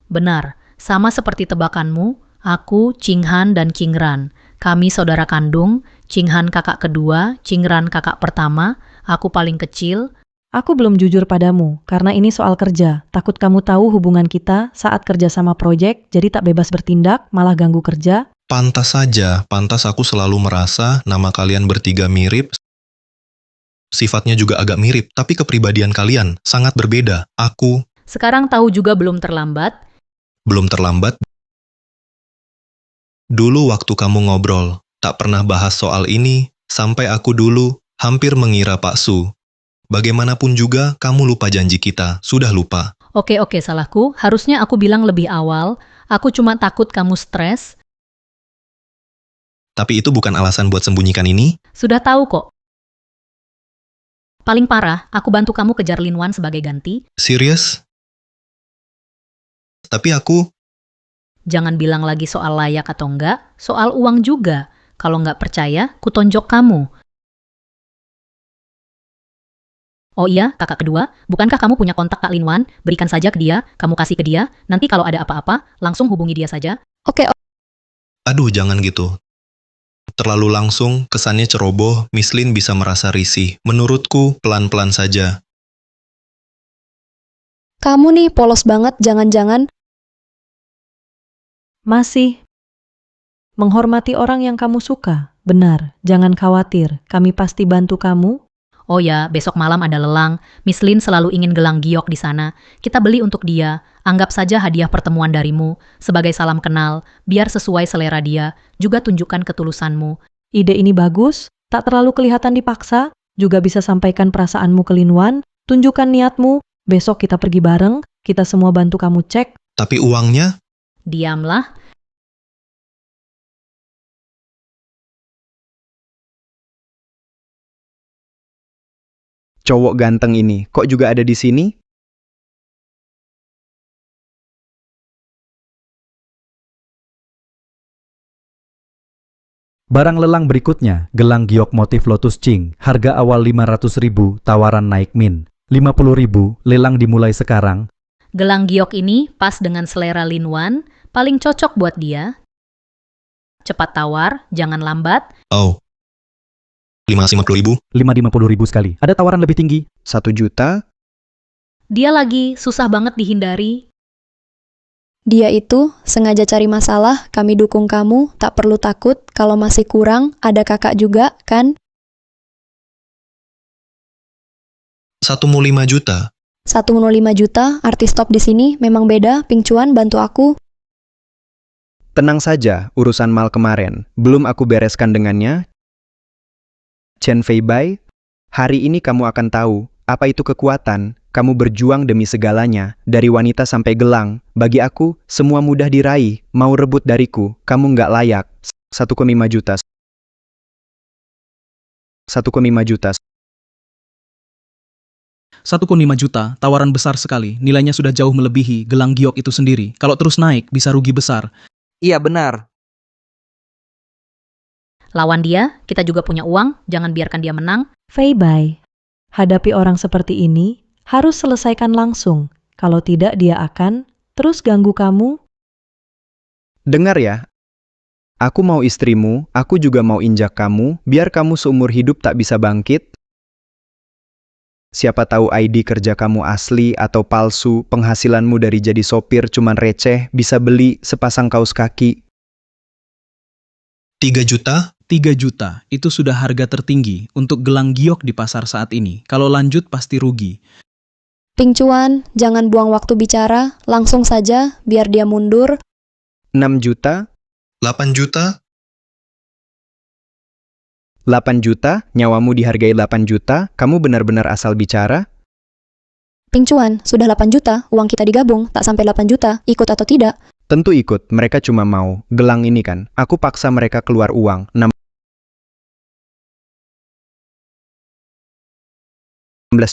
Benar, sama seperti tebakanmu, aku, Qinghan, dan Qingran. Kami saudara kandung, Qinghan kakak kedua, Qingran kakak pertama, aku paling kecil. Aku belum jujur padamu, karena ini soal kerja. Takut kamu tahu hubungan kita saat kerja sama proyek, jadi tak bebas bertindak, malah ganggu kerja. pantas saja. Pantas aku selalu merasa nama kalian bertiga mirip. Sifatnya juga agak mirip, tapi kepribadian kalian sangat berbeda. Aku Sekarang tahu juga belum terlambat. belum terlambat. Dulu waktu kamu ngobrol, tak pernah bahas soal ini, sampai aku dulu hampir mengira Pak Su. Bagaimanapun juga, kamu lupa janji kita. Sudah lupa. Oke, salahku. Harusnya aku bilang lebih awal. Aku cuma takut kamu stres. Tapi itu bukan alasan buat sembunyikan ini. Sudah tahu kok. Paling parah, aku bantu kamu kejar Lin Wan sebagai ganti. Serius? Tapi aku Jangan bilang lagi soal layak atau enggak, soal uang juga. Kalau nggak percaya, kutonjok kamu. Oh iya, kakak kedua, bukankah kamu punya kontak Kak Lin Wan? Berikan saja ke dia, kamu kasih ke dia, nanti kalau ada apa-apa, langsung hubungi dia saja. Oke, aduh jangan gitu. Terlalu langsung, kesannya ceroboh, Miss Lin bisa merasa risih. Menurutku, pelan-pelan saja. kamu nih polos banget, jangan-jangan. Masih menghormati orang yang kamu suka. Benar, jangan khawatir, kami pasti bantu kamu. Oh ya, besok malam ada lelang. Miss Lin selalu ingin gelang giok di sana. Kita beli untuk dia. Anggap saja hadiah pertemuan darimu, sebagai salam kenal, biar sesuai selera dia. Juga tunjukkan ketulusanmu. Ide ini bagus, tak terlalu kelihatan dipaksa, juga bisa sampaikan perasaanmu ke Lin Wan, tunjukkan niatmu, besok kita pergi bareng, kita semua bantu kamu cek. Tapi uangnya? Diamlah. Cowok ganteng ini, kok juga ada di sini? Barang lelang berikutnya, gelang giok motif Lotus Qing, harga awal 500.000, tawaran naik min. 50.000, lelang dimulai sekarang. Gelang giok ini pas dengan selera Lin Wan, paling cocok buat dia. Cepat tawar, jangan lambat. Oh. 550.000? 550.000 sekali. Ada tawaran lebih tinggi? 1 juta? Dia lagi susah banget dihindari. Dia itu sengaja cari masalah, kami dukung kamu, tak perlu takut, kalau masih kurang, ada kakak juga, kan? 1,5 juta. 1,5 juta, artis top di sini memang beda. Ping Chuan, bantu aku. Tenang saja, urusan mal kemarin. Belum aku bereskan dengannya. Chen Fei Bai, hari ini kamu akan tahu, apa itu kekuatan. Kamu berjuang demi segalanya, dari wanita sampai gelang. Bagi aku, semua mudah diraih. Mau rebut dariku, kamu nggak layak. 1,5 juta. 1,5 juta. 1,5 juta, tawaran besar sekali. Nilainya sudah jauh melebihi gelang giok itu sendiri. Kalau terus naik, bisa rugi besar. Iya benar. Lawan dia, kita juga punya uang, jangan biarkan dia menang. Fei Bai, hadapi orang seperti ini, harus selesaikan langsung. Kalau tidak dia akan terus ganggu kamu. Dengar ya. Aku mau istrimu, aku juga mau injak kamu, biar kamu seumur hidup tak bisa bangkit. Siapa tahu ID kerja kamu asli atau palsu, penghasilanmu dari jadi sopir cuman receh, bisa beli sepasang kaos kaki. 3 juta? 3 juta, itu sudah harga tertinggi untuk gelang giok di pasar saat ini. Kalau lanjut pasti rugi. Ping Chuan, jangan buang waktu bicara, langsung saja, biar dia mundur. 6 juta? 8 juta? 8 juta? Nyawamu dihargai 8 juta? Kamu benar-benar asal bicara? Ping Chuan, sudah 8 juta, uang kita digabung, tak sampai 8 juta, ikut atau tidak? Tentu ikut, mereka cuma mau. Gelang ini kan, aku paksa mereka keluar uang. 16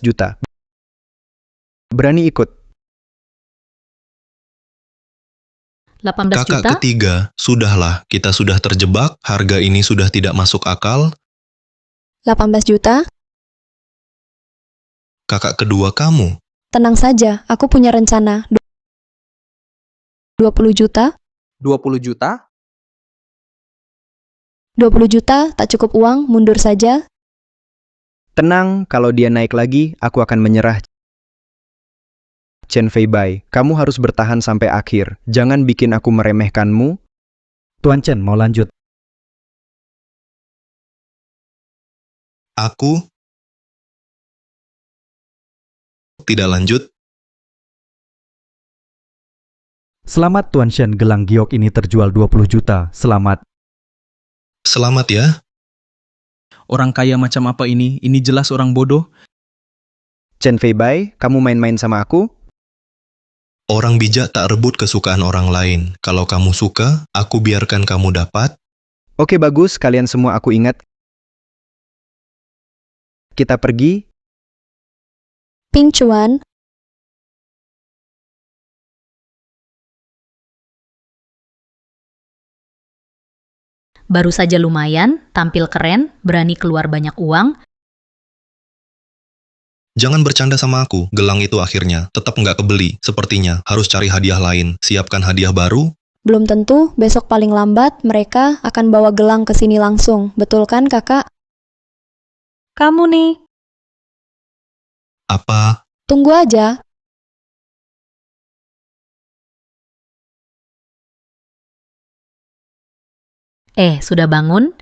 juta. Berani ikut. 18 Kakak juta? ketiga, sudahlah, kita sudah terjebak, harga ini sudah tidak masuk akal. 18 juta? Kakak kedua kamu, Tenang saja, aku punya rencana. 20 juta? 20 juta? 20 juta, tak cukup uang, mundur saja. Tenang, kalau dia naik lagi, aku akan menyerah. Chen Fei Bai, kamu harus bertahan sampai akhir. Jangan bikin aku meremehkanmu. Tuan Chen mau lanjut. aku tidak lanjut. Selamat Tuan Shen, gelang giok ini terjual 20 juta. Selamat. Selamat ya. Orang kaya macam apa ini? Ini jelas orang bodoh. Chen Fei Bai, kamu main-main sama aku? Orang bijak tak rebut kesukaan orang lain. Kalau kamu suka, aku biarkan kamu dapat. Oke bagus, kalian semua aku ingat. Kita pergi. Ping Chuan, Baru saja lumayan, tampil keren, berani keluar banyak uang. Jangan bercanda sama aku. Gelang itu akhirnya tetap nggak kebeli. Sepertinya harus cari hadiah lain. Siapkan hadiah baru. belum tentu, besok paling lambat mereka akan bawa gelang ke sini langsung. Betul kan, kakak? Kamu nih, Apa? Tunggu aja. Sudah bangun?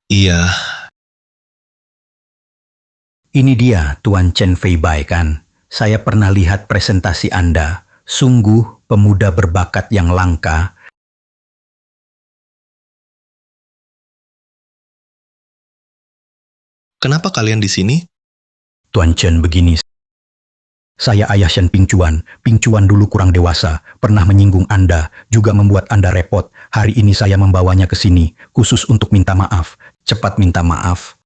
Iya. Ini dia Tuan Chen Fei Bai kan? Saya pernah lihat presentasi Anda. Sungguh pemuda berbakat yang langka. Kenapa kalian di sini? Tuan Chen begini. Saya ayah Shen Ping Chuan. Ping Chuan dulu kurang dewasa, pernah menyinggung Anda, juga membuat Anda repot. Hari ini saya membawanya ke sini, khusus untuk minta maaf. Cepat minta maaf.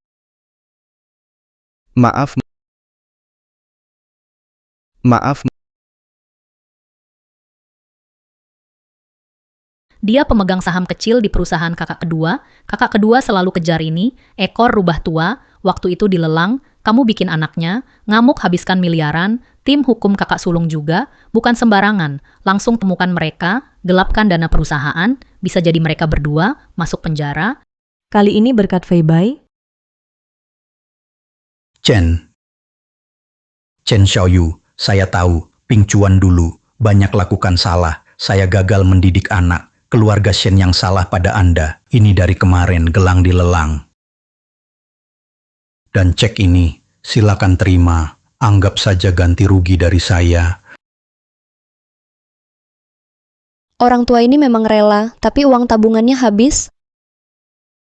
Maaf. Maaf. Dia pemegang saham kecil di perusahaan kakak kedua. Kakak kedua selalu kejar ini, ekor rubah tua, waktu itu dilelang, kamu bikin anaknya, ngamuk habiskan miliaran, tim hukum kakak sulung juga, bukan sembarangan. Langsung temukan mereka, gelapkan dana perusahaan, bisa jadi mereka berdua, masuk penjara. kali ini berkat Fei Bai, Chen Xiaoyu, saya tahu, Ping Chuan dulu, banyak lakukan salah. Saya gagal mendidik anak, keluarga Shen yang salah pada Anda. Ini dari kemarin gelang dilelang. Dan cek ini, Silakan terima, anggap saja ganti rugi dari saya. Orang tua ini memang rela, tapi uang tabungannya habis.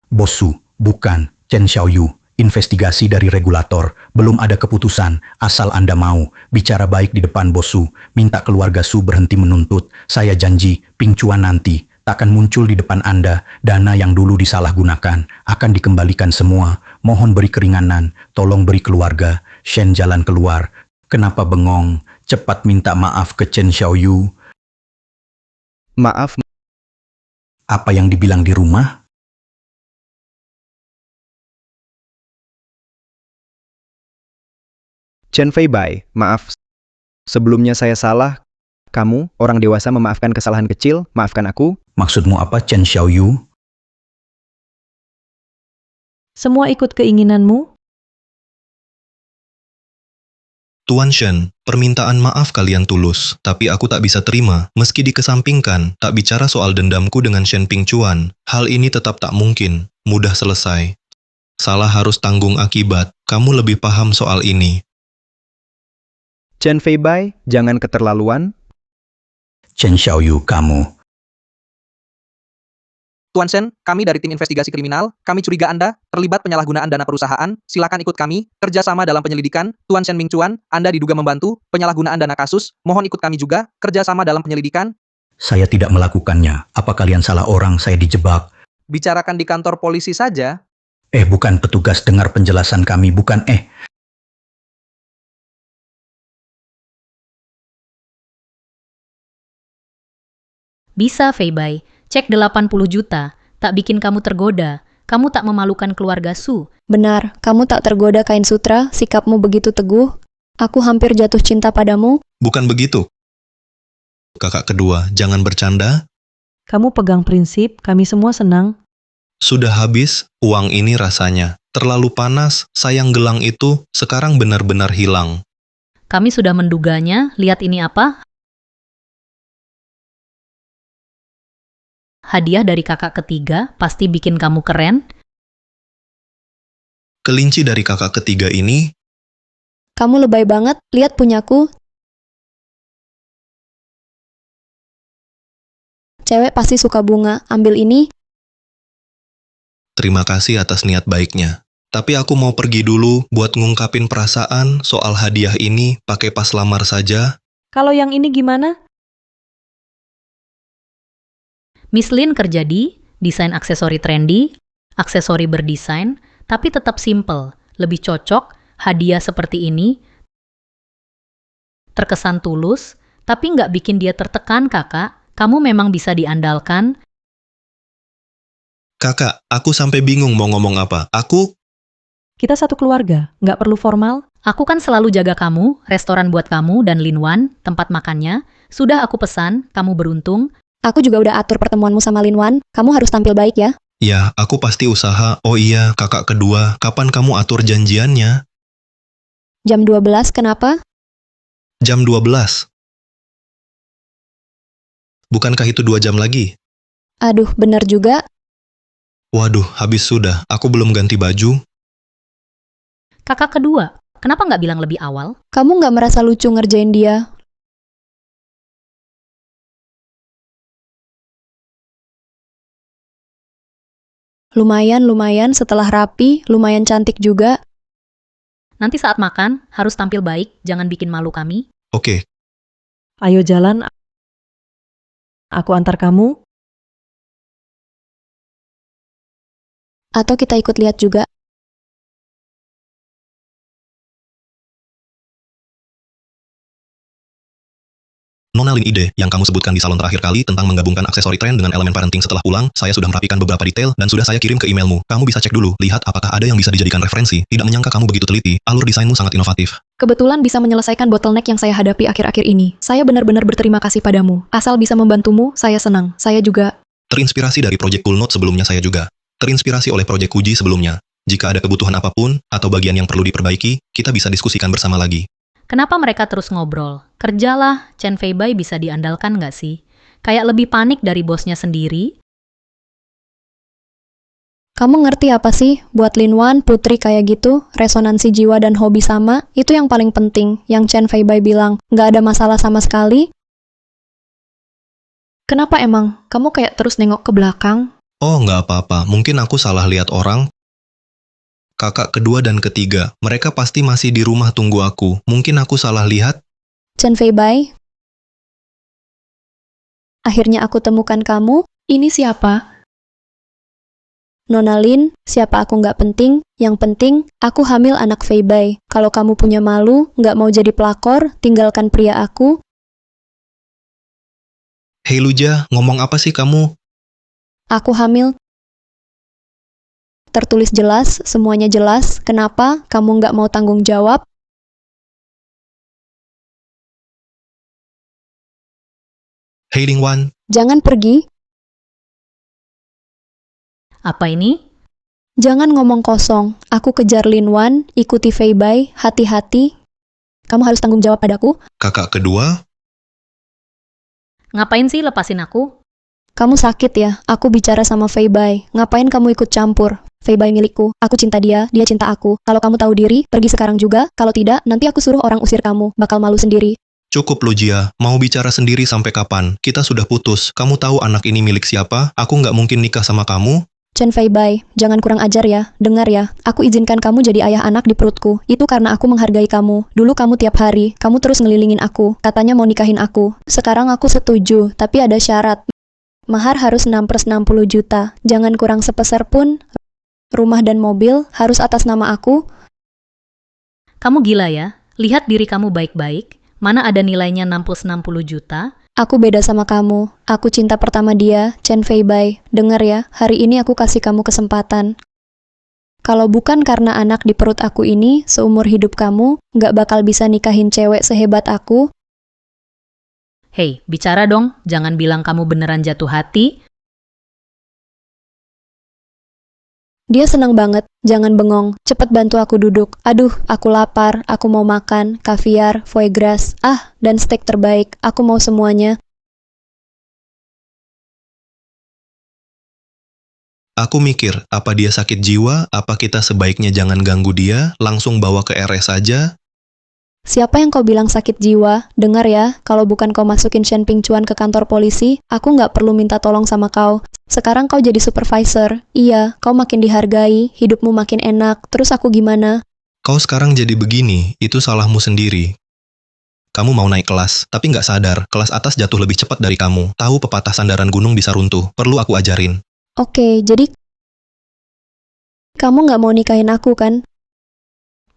Bosu, bukan, Chen Xiaoyu. Investigasi dari regulator, belum ada keputusan, asal Anda mau. Bicara baik di depan Bos Su, minta keluarga Su berhenti menuntut. Saya janji, Ping Chuan nanti takkan muncul di depan Anda. Dana yang dulu disalahgunakan akan dikembalikan semua. Mohon beri keringanan, tolong beri keluarga. Shen jalan keluar. Kenapa bengong? Cepat minta maaf ke Chen Xiaoyu. Maaf, Apa yang dibilang di rumah? Chen Feibai, maaf. Sebelumnya saya salah. Kamu, orang dewasa memaafkan kesalahan kecil, maafkan aku. Maksudmu apa, Chen Xiaoyu? Semua ikut keinginanmu? Tuan Shen, permintaan maaf kalian tulus, tapi aku tak bisa terima. Meski dikesampingkan, tak bicara soal dendamku dengan Shen Ping Chuan. Hal ini tetap tak mungkin, mudah selesai. Salah harus tanggung akibat, kamu lebih paham soal ini. Chen Feibai, jangan keterlaluan. Chen Xiaoyu, kamu. Tuan Shen, kami dari tim investigasi kriminal, kami curiga Anda terlibat penyalahgunaan dana perusahaan, silakan ikut kami, kerjasama dalam penyelidikan. Tuan Shen Ming Chuan, Anda diduga membantu penyalahgunaan dana kasus, mohon ikut kami juga, kerjasama dalam penyelidikan. Saya tidak melakukannya. Apa kalian salah orang, saya dijebak? Bicarakan di kantor polisi saja. Bukan petugas, dengar penjelasan kami, bukan Bisa, Feibai. Cek 80 juta. Tak bikin kamu tergoda. Kamu tak memalukan keluarga Su. Benar, kamu tak tergoda Kain Sutra, sikapmu begitu teguh. Aku hampir jatuh cinta padamu. Bukan begitu. Kakak kedua, jangan bercanda. Kamu pegang prinsip, kami semua senang. Sudah habis, uang ini rasanya. Terlalu panas, sayang gelang itu sekarang benar-benar hilang. Kami sudah menduganya. Lihat ini apa? Hadiah dari kakak ketiga, pasti bikin kamu keren. Kelinci dari kakak ketiga ini, Kamu lebay banget, lihat punyaku. Cewek pasti suka bunga, ambil ini. terima kasih atas niat baiknya. Tapi aku mau pergi dulu buat ngungkapin perasaan soal hadiah ini pakai pas lamar saja. Kalau yang ini gimana? Miss Lin kerja di desain aksesori trendy, aksesori berdesain, tapi tetap simple, lebih cocok, hadiah seperti ini, terkesan tulus, tapi nggak bikin dia tertekan, kakak. Kamu memang bisa diandalkan. Kakak, aku sampai bingung mau ngomong apa. Kita satu keluarga, nggak perlu formal. Aku kan selalu jaga kamu, restoran buat kamu dan Lin Wan, tempat makannya. Sudah aku pesan, kamu beruntung. Aku juga udah atur pertemuanmu sama Lin Wan, kamu harus tampil baik ya. Ya, aku pasti usaha. Oh iya, kakak kedua, kapan kamu atur janjiannya? Jam 12, kenapa? Jam 12. Bukankah itu 2 jam lagi? Aduh, bener juga. Waduh, habis sudah. Aku belum ganti baju. Kakak kedua, kenapa nggak bilang lebih awal? Kamu nggak merasa lucu ngerjain dia? Lumayan, setelah rapi, lumayan cantik juga. Nanti saat makan, harus tampil baik, jangan bikin malu kami. Oke, Ayo jalan, aku antar kamu. Atau kita ikut lihat juga. Nona Lin, ide yang kamu sebutkan di salon terakhir kali tentang menggabungkan aksesori tren dengan elemen parenting setelah pulang, saya sudah merapikan beberapa detail dan sudah saya kirim ke emailmu. Kamu bisa cek dulu, lihat apakah ada yang bisa dijadikan referensi. Tidak menyangka kamu begitu teliti, alur desainmu sangat inovatif. Kebetulan bisa menyelesaikan bottleneck yang saya hadapi akhir-akhir ini. Saya benar-benar berterima kasih padamu. Asal bisa membantumu, saya senang. Saya juga Terinspirasi dari Project Cool Note sebelumnya saya juga. Terinspirasi oleh Project Kuji sebelumnya. Jika ada kebutuhan apapun, atau bagian yang perlu diperbaiki, kita bisa diskusikan bersama lagi. Kenapa mereka terus ngobrol? Kerjalah, Chen Feibai bisa diandalkan nggak sih? Kayak lebih panik dari bosnya sendiri. Kamu ngerti apa sih? Buat Linwan, Putri kayak gitu, resonansi jiwa dan hobi sama, itu yang paling penting. Yang Chen Feibai bilang, nggak ada masalah sama sekali. Kenapa emang? Kamu kayak terus nengok ke belakang? Oh, nggak apa-apa. Mungkin aku salah lihat orang. Kakak kedua dan ketiga, mereka pasti masih di rumah tunggu aku. Mungkin aku salah lihat. Chen Feibai? Akhirnya aku temukan kamu. Ini siapa? Nona Lin, siapa aku nggak penting. Yang penting, aku hamil anak Feibai. Kalau kamu punya malu, nggak mau jadi pelakor, tinggalkan pria aku. Hei Luja, ngomong apa sih kamu? Aku hamil. Tertulis jelas, semuanya jelas. Kenapa kamu nggak mau tanggung jawab? Hei Lingwan, Jangan pergi. Apa ini? Jangan ngomong kosong. Aku kejar Linwan, ikuti Feibai, hati-hati. Kamu harus tanggung jawab padaku. kakak kedua, Ngapain sih lepasin aku? Kamu sakit ya? Aku bicara sama Feibai. Ngapain kamu ikut campur? Feibai milikku. Aku cinta dia cinta aku. Kalau kamu tahu diri, pergi sekarang juga. Kalau tidak, nanti aku suruh orang usir kamu. Bakal malu sendiri. cukup Lujia. Mau bicara sendiri sampai kapan? Kita sudah putus. Kamu tahu anak ini milik siapa? Aku nggak mungkin nikah sama kamu. Chen Feibai, jangan kurang ajar ya. Dengar ya, aku izinkan kamu jadi ayah anak di perutku. Itu karena aku menghargai kamu. Dulu kamu tiap hari, kamu terus ngelilingin aku. Katanya mau nikahin aku. Sekarang aku setuju, tapi ada syarat. Mahar harus 6/60 juta. Jangan kurang sepeser pun. Rumah dan mobil harus atas nama aku. Kamu gila ya? Lihat diri kamu baik-baik. Mana ada nilainya 60 juta? Aku beda sama kamu. Aku cinta pertama dia, Chen Feibai. Dengar ya, hari ini aku kasih kamu kesempatan. Kalau bukan karena anak di perut aku ini, seumur hidup kamu, nggak bakal bisa nikahin cewek sehebat aku. Hei, bicara dong. Jangan bilang kamu beneran jatuh hati. Dia senang banget, jangan bengong. Cepet bantu aku duduk. Aduh, aku lapar, aku mau makan, kaviar, foie gras, dan steak terbaik. Aku mau semuanya. Aku mikir, apa dia sakit jiwa? Apa kita sebaiknya jangan ganggu dia? Langsung bawa ke RS saja? Siapa yang kau bilang sakit jiwa? Dengar ya, kalau bukan kau masukin Shen Pingcuan ke kantor polisi, aku nggak perlu minta tolong sama kau. Sekarang kau jadi supervisor. Iya, kau makin dihargai, hidupmu makin enak. Terus aku gimana? Kau sekarang jadi begini, itu salahmu sendiri. Kamu mau naik kelas, tapi nggak sadar, kelas atas jatuh lebih cepat dari kamu. Tahu pepatah sandaran gunung bisa runtuh, perlu aku ajarin. Oke, jadi kamu nggak mau nikahin aku kan?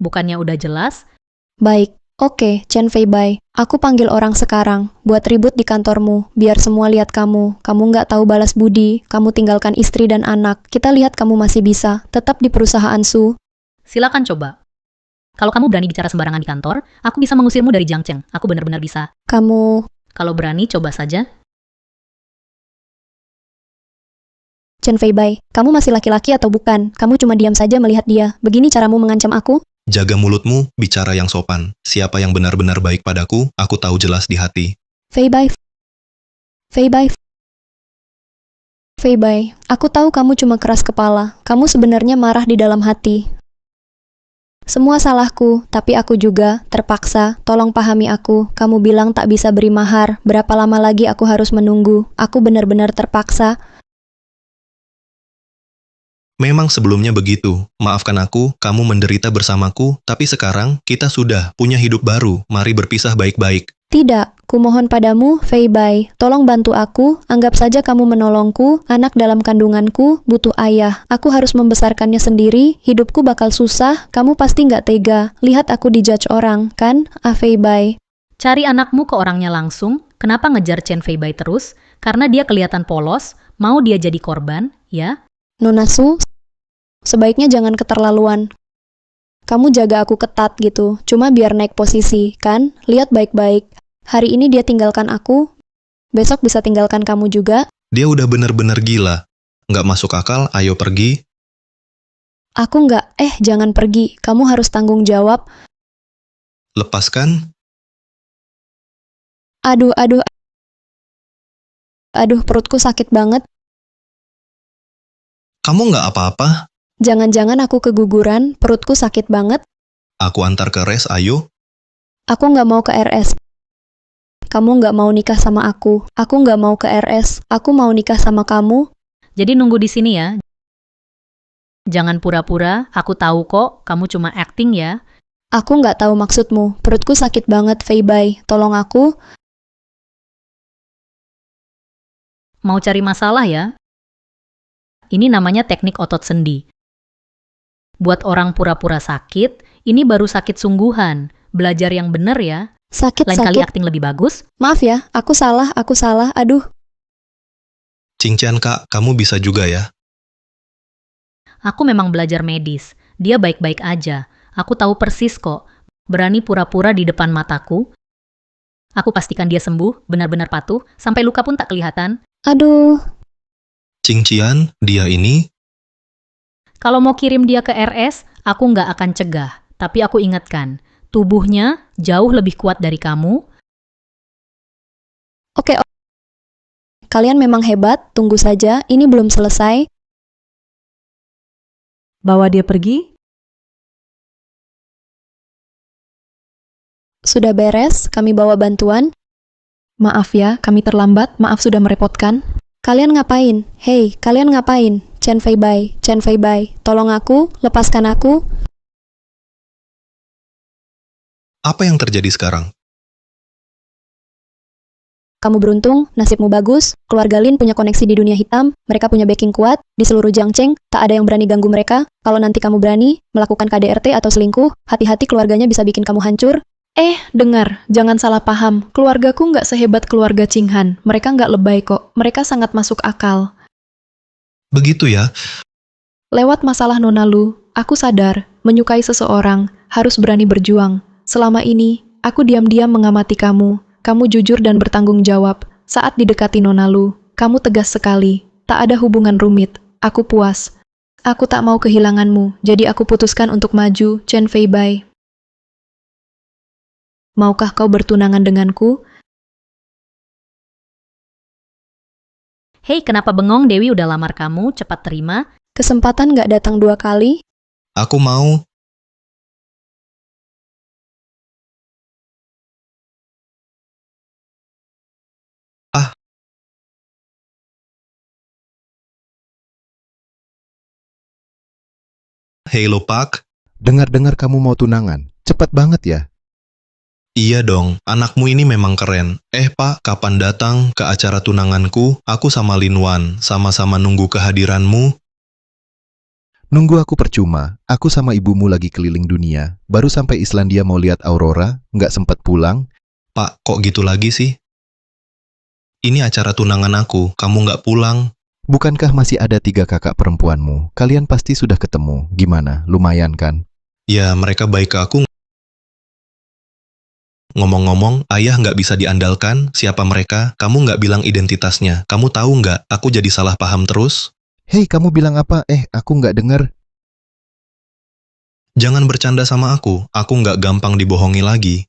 Bukannya udah jelas? Baik, oke, Chen Feibai. Aku panggil orang sekarang, buat ribut di kantormu, biar semua lihat kamu. Kamu nggak tahu balas budi, kamu tinggalkan istri dan anak. Kita lihat kamu masih bisa, tetap di perusahaan Su. Silakan coba. Kalau kamu berani bicara sembarangan di kantor, aku bisa mengusirmu dari Jiangcheng. Aku benar-benar bisa. Kamu, Kalau berani, coba saja. Chen Feibai, kamu masih laki-laki atau bukan? Kamu cuma diam saja melihat dia. Begini caramu mengancam aku? Jaga mulutmu, bicara yang sopan. Siapa yang benar-benar baik padaku, aku tahu jelas di hati. Feibai, Feibai, Feibai, aku tahu kamu cuma keras kepala. Kamu sebenarnya marah di dalam hati. Semua salahku, tapi aku juga terpaksa. Tolong pahami aku. Kamu bilang tak bisa beri mahar. Berapa lama lagi aku harus menunggu? Aku benar-benar terpaksa. Memang sebelumnya begitu. Maafkan aku, kamu menderita bersamaku, tapi sekarang kita sudah punya hidup baru. Mari berpisah baik-baik. Tidak, kumohon padamu, Feibai. Tolong bantu aku, anggap saja kamu menolongku, anak dalam kandunganku, butuh ayah. Aku harus membesarkannya sendiri, hidupku bakal susah, kamu pasti nggak tega. Lihat aku dijudge orang, kan? Feibai. Cari anakmu ke orangnya langsung. Kenapa ngejar Chen Feibai terus? Karena dia kelihatan polos, mau dia jadi korban, ya? Nona Su, sebaiknya jangan keterlaluan. Kamu jaga aku ketat gitu, cuma biar naik posisi, kan? Lihat baik-baik. Hari ini dia tinggalkan aku, besok bisa tinggalkan kamu juga. Dia udah bener-bener gila. Nggak masuk akal, ayo pergi. Aku nggak, jangan pergi. Kamu harus tanggung jawab. Lepaskan. Aduh, perutku sakit banget. Kamu nggak apa-apa? Jangan-jangan aku keguguran, perutku sakit banget. Aku antar ke res, ayo. Aku nggak mau ke RS. Kamu nggak mau nikah sama aku. Aku nggak mau ke RS. Aku mau nikah sama kamu. Jadi nunggu di sini ya. Jangan pura-pura, aku tahu kok, kamu cuma acting ya. Aku nggak tahu maksudmu. Perutku sakit banget, Feibai. Tolong aku. Mau cari masalah ya? Ini namanya teknik otot sendi. Buat orang pura-pura sakit, ini baru sakit sungguhan. Belajar yang bener ya. Lain kali Sakit. acting lebih bagus. Maaf ya, aku salah. Aduh. Cincin kak, kamu bisa juga ya. Aku memang belajar medis. Dia baik-baik aja. Aku tahu persis kok. Berani pura-pura di depan mataku. Aku pastikan dia sembuh, benar-benar patuh, sampai luka pun tak kelihatan. Aduh. Cincian, dia ini. Kalau mau kirim dia ke RS, aku nggak akan cegah. Tapi aku ingatkan, tubuhnya jauh lebih kuat dari kamu. Oke. Kalian memang hebat. Tunggu saja. Ini belum selesai. Bawa dia pergi. Sudah beres. Kami bawa bantuan. Maaf ya, kami terlambat. Maaf sudah merepotkan. Kalian ngapain? Hei, kalian ngapain? Chen Feibai, tolong aku, lepaskan aku. Apa yang terjadi sekarang? Kamu beruntung, nasibmu bagus, keluarga Lin punya koneksi di dunia hitam, mereka punya backing kuat, di seluruh Jiangcheng, tak ada yang berani ganggu mereka. Kalau nanti kamu berani melakukan KDRT atau selingkuh, hati-hati keluarganya bisa bikin kamu hancur. Dengar, jangan salah paham, keluargaku nggak sehebat keluarga Qinghan, mereka nggak lebay kok, mereka sangat masuk akal. Begitu ya? Lewat masalah Nona Lu, aku sadar, menyukai seseorang, harus berani berjuang. Selama ini, aku diam-diam mengamati kamu. Kamu jujur dan bertanggung jawab. Saat didekati Nona Lu, kamu tegas sekali. Tak ada hubungan rumit. Aku puas. Aku tak mau kehilanganmu, jadi aku putuskan untuk maju, Chen Feibai. Maukah kau bertunangan denganku? Hei, kenapa bengong? Dewi udah lamar kamu, cepat terima. Kesempatan nggak datang 2 kali. Aku mau. Ah, hei lo Pak. Dengar-dengar kamu mau tunangan. Cepat banget ya. Iya dong, anakmu ini memang keren. Pak, kapan datang ke acara tunanganku? Aku sama Lin Wan, sama-sama nunggu kehadiranmu. Nunggu aku percuma. Aku sama ibumu lagi keliling dunia. Baru sampai Islandia mau lihat aurora, nggak sempat pulang. Pak, kok gitu lagi sih? Ini acara tunangan aku, kamu nggak pulang. Bukankah masih ada 3 kakak perempuanmu? Kalian pasti sudah ketemu. Gimana? Lumayan kan? Ya, mereka baik ke aku. Ngomong-ngomong, ayah nggak bisa diandalkan. Siapa mereka? Kamu nggak bilang identitasnya. Kamu tahu nggak, aku jadi salah paham terus. Hei, kamu bilang apa? Aku nggak dengar. Jangan bercanda sama aku nggak gampang dibohongi lagi.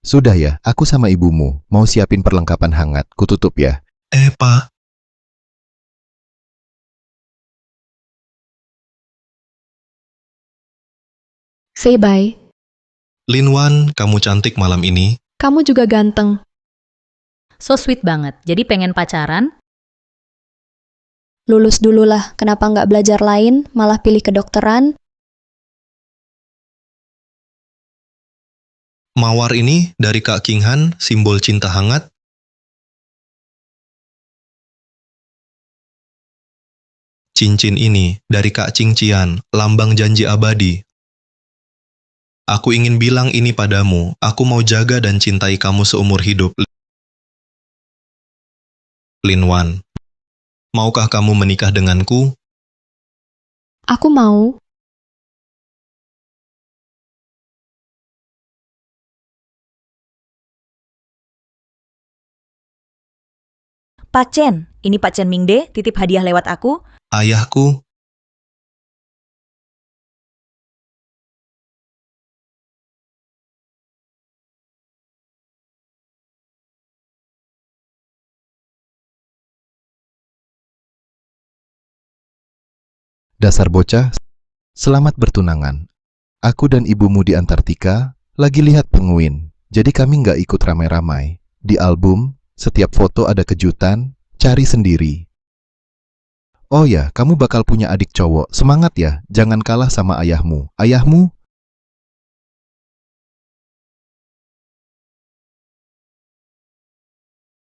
Sudah ya, aku sama ibumu. Mau siapin perlengkapan hangat. Kututup ya. Pak. Feibai, Lin Wan, kamu cantik malam ini. kamu juga ganteng. So sweet banget, jadi pengen pacaran? Lulus dululah, kenapa nggak belajar lain, malah pilih kedokteran? Mawar ini dari Kak Qinghan, simbol cinta hangat. Cincin ini dari Kak Cincian, lambang janji abadi. Aku ingin bilang ini padamu, aku mau jaga dan cintai kamu seumur hidup. Lin Wan, maukah kamu menikah denganku? Aku mau. Pak Chen, ini Pak Chen Mingde, titip hadiah lewat aku. Ayahku, Dasar bocah, selamat bertunangan. Aku dan ibumu di Antartika lagi lihat penguin, jadi kami nggak ikut ramai-ramai. Di album, setiap foto ada kejutan, cari sendiri. Oh ya, kamu bakal punya adik cowok. Semangat ya, jangan kalah sama ayahmu. Ayahmu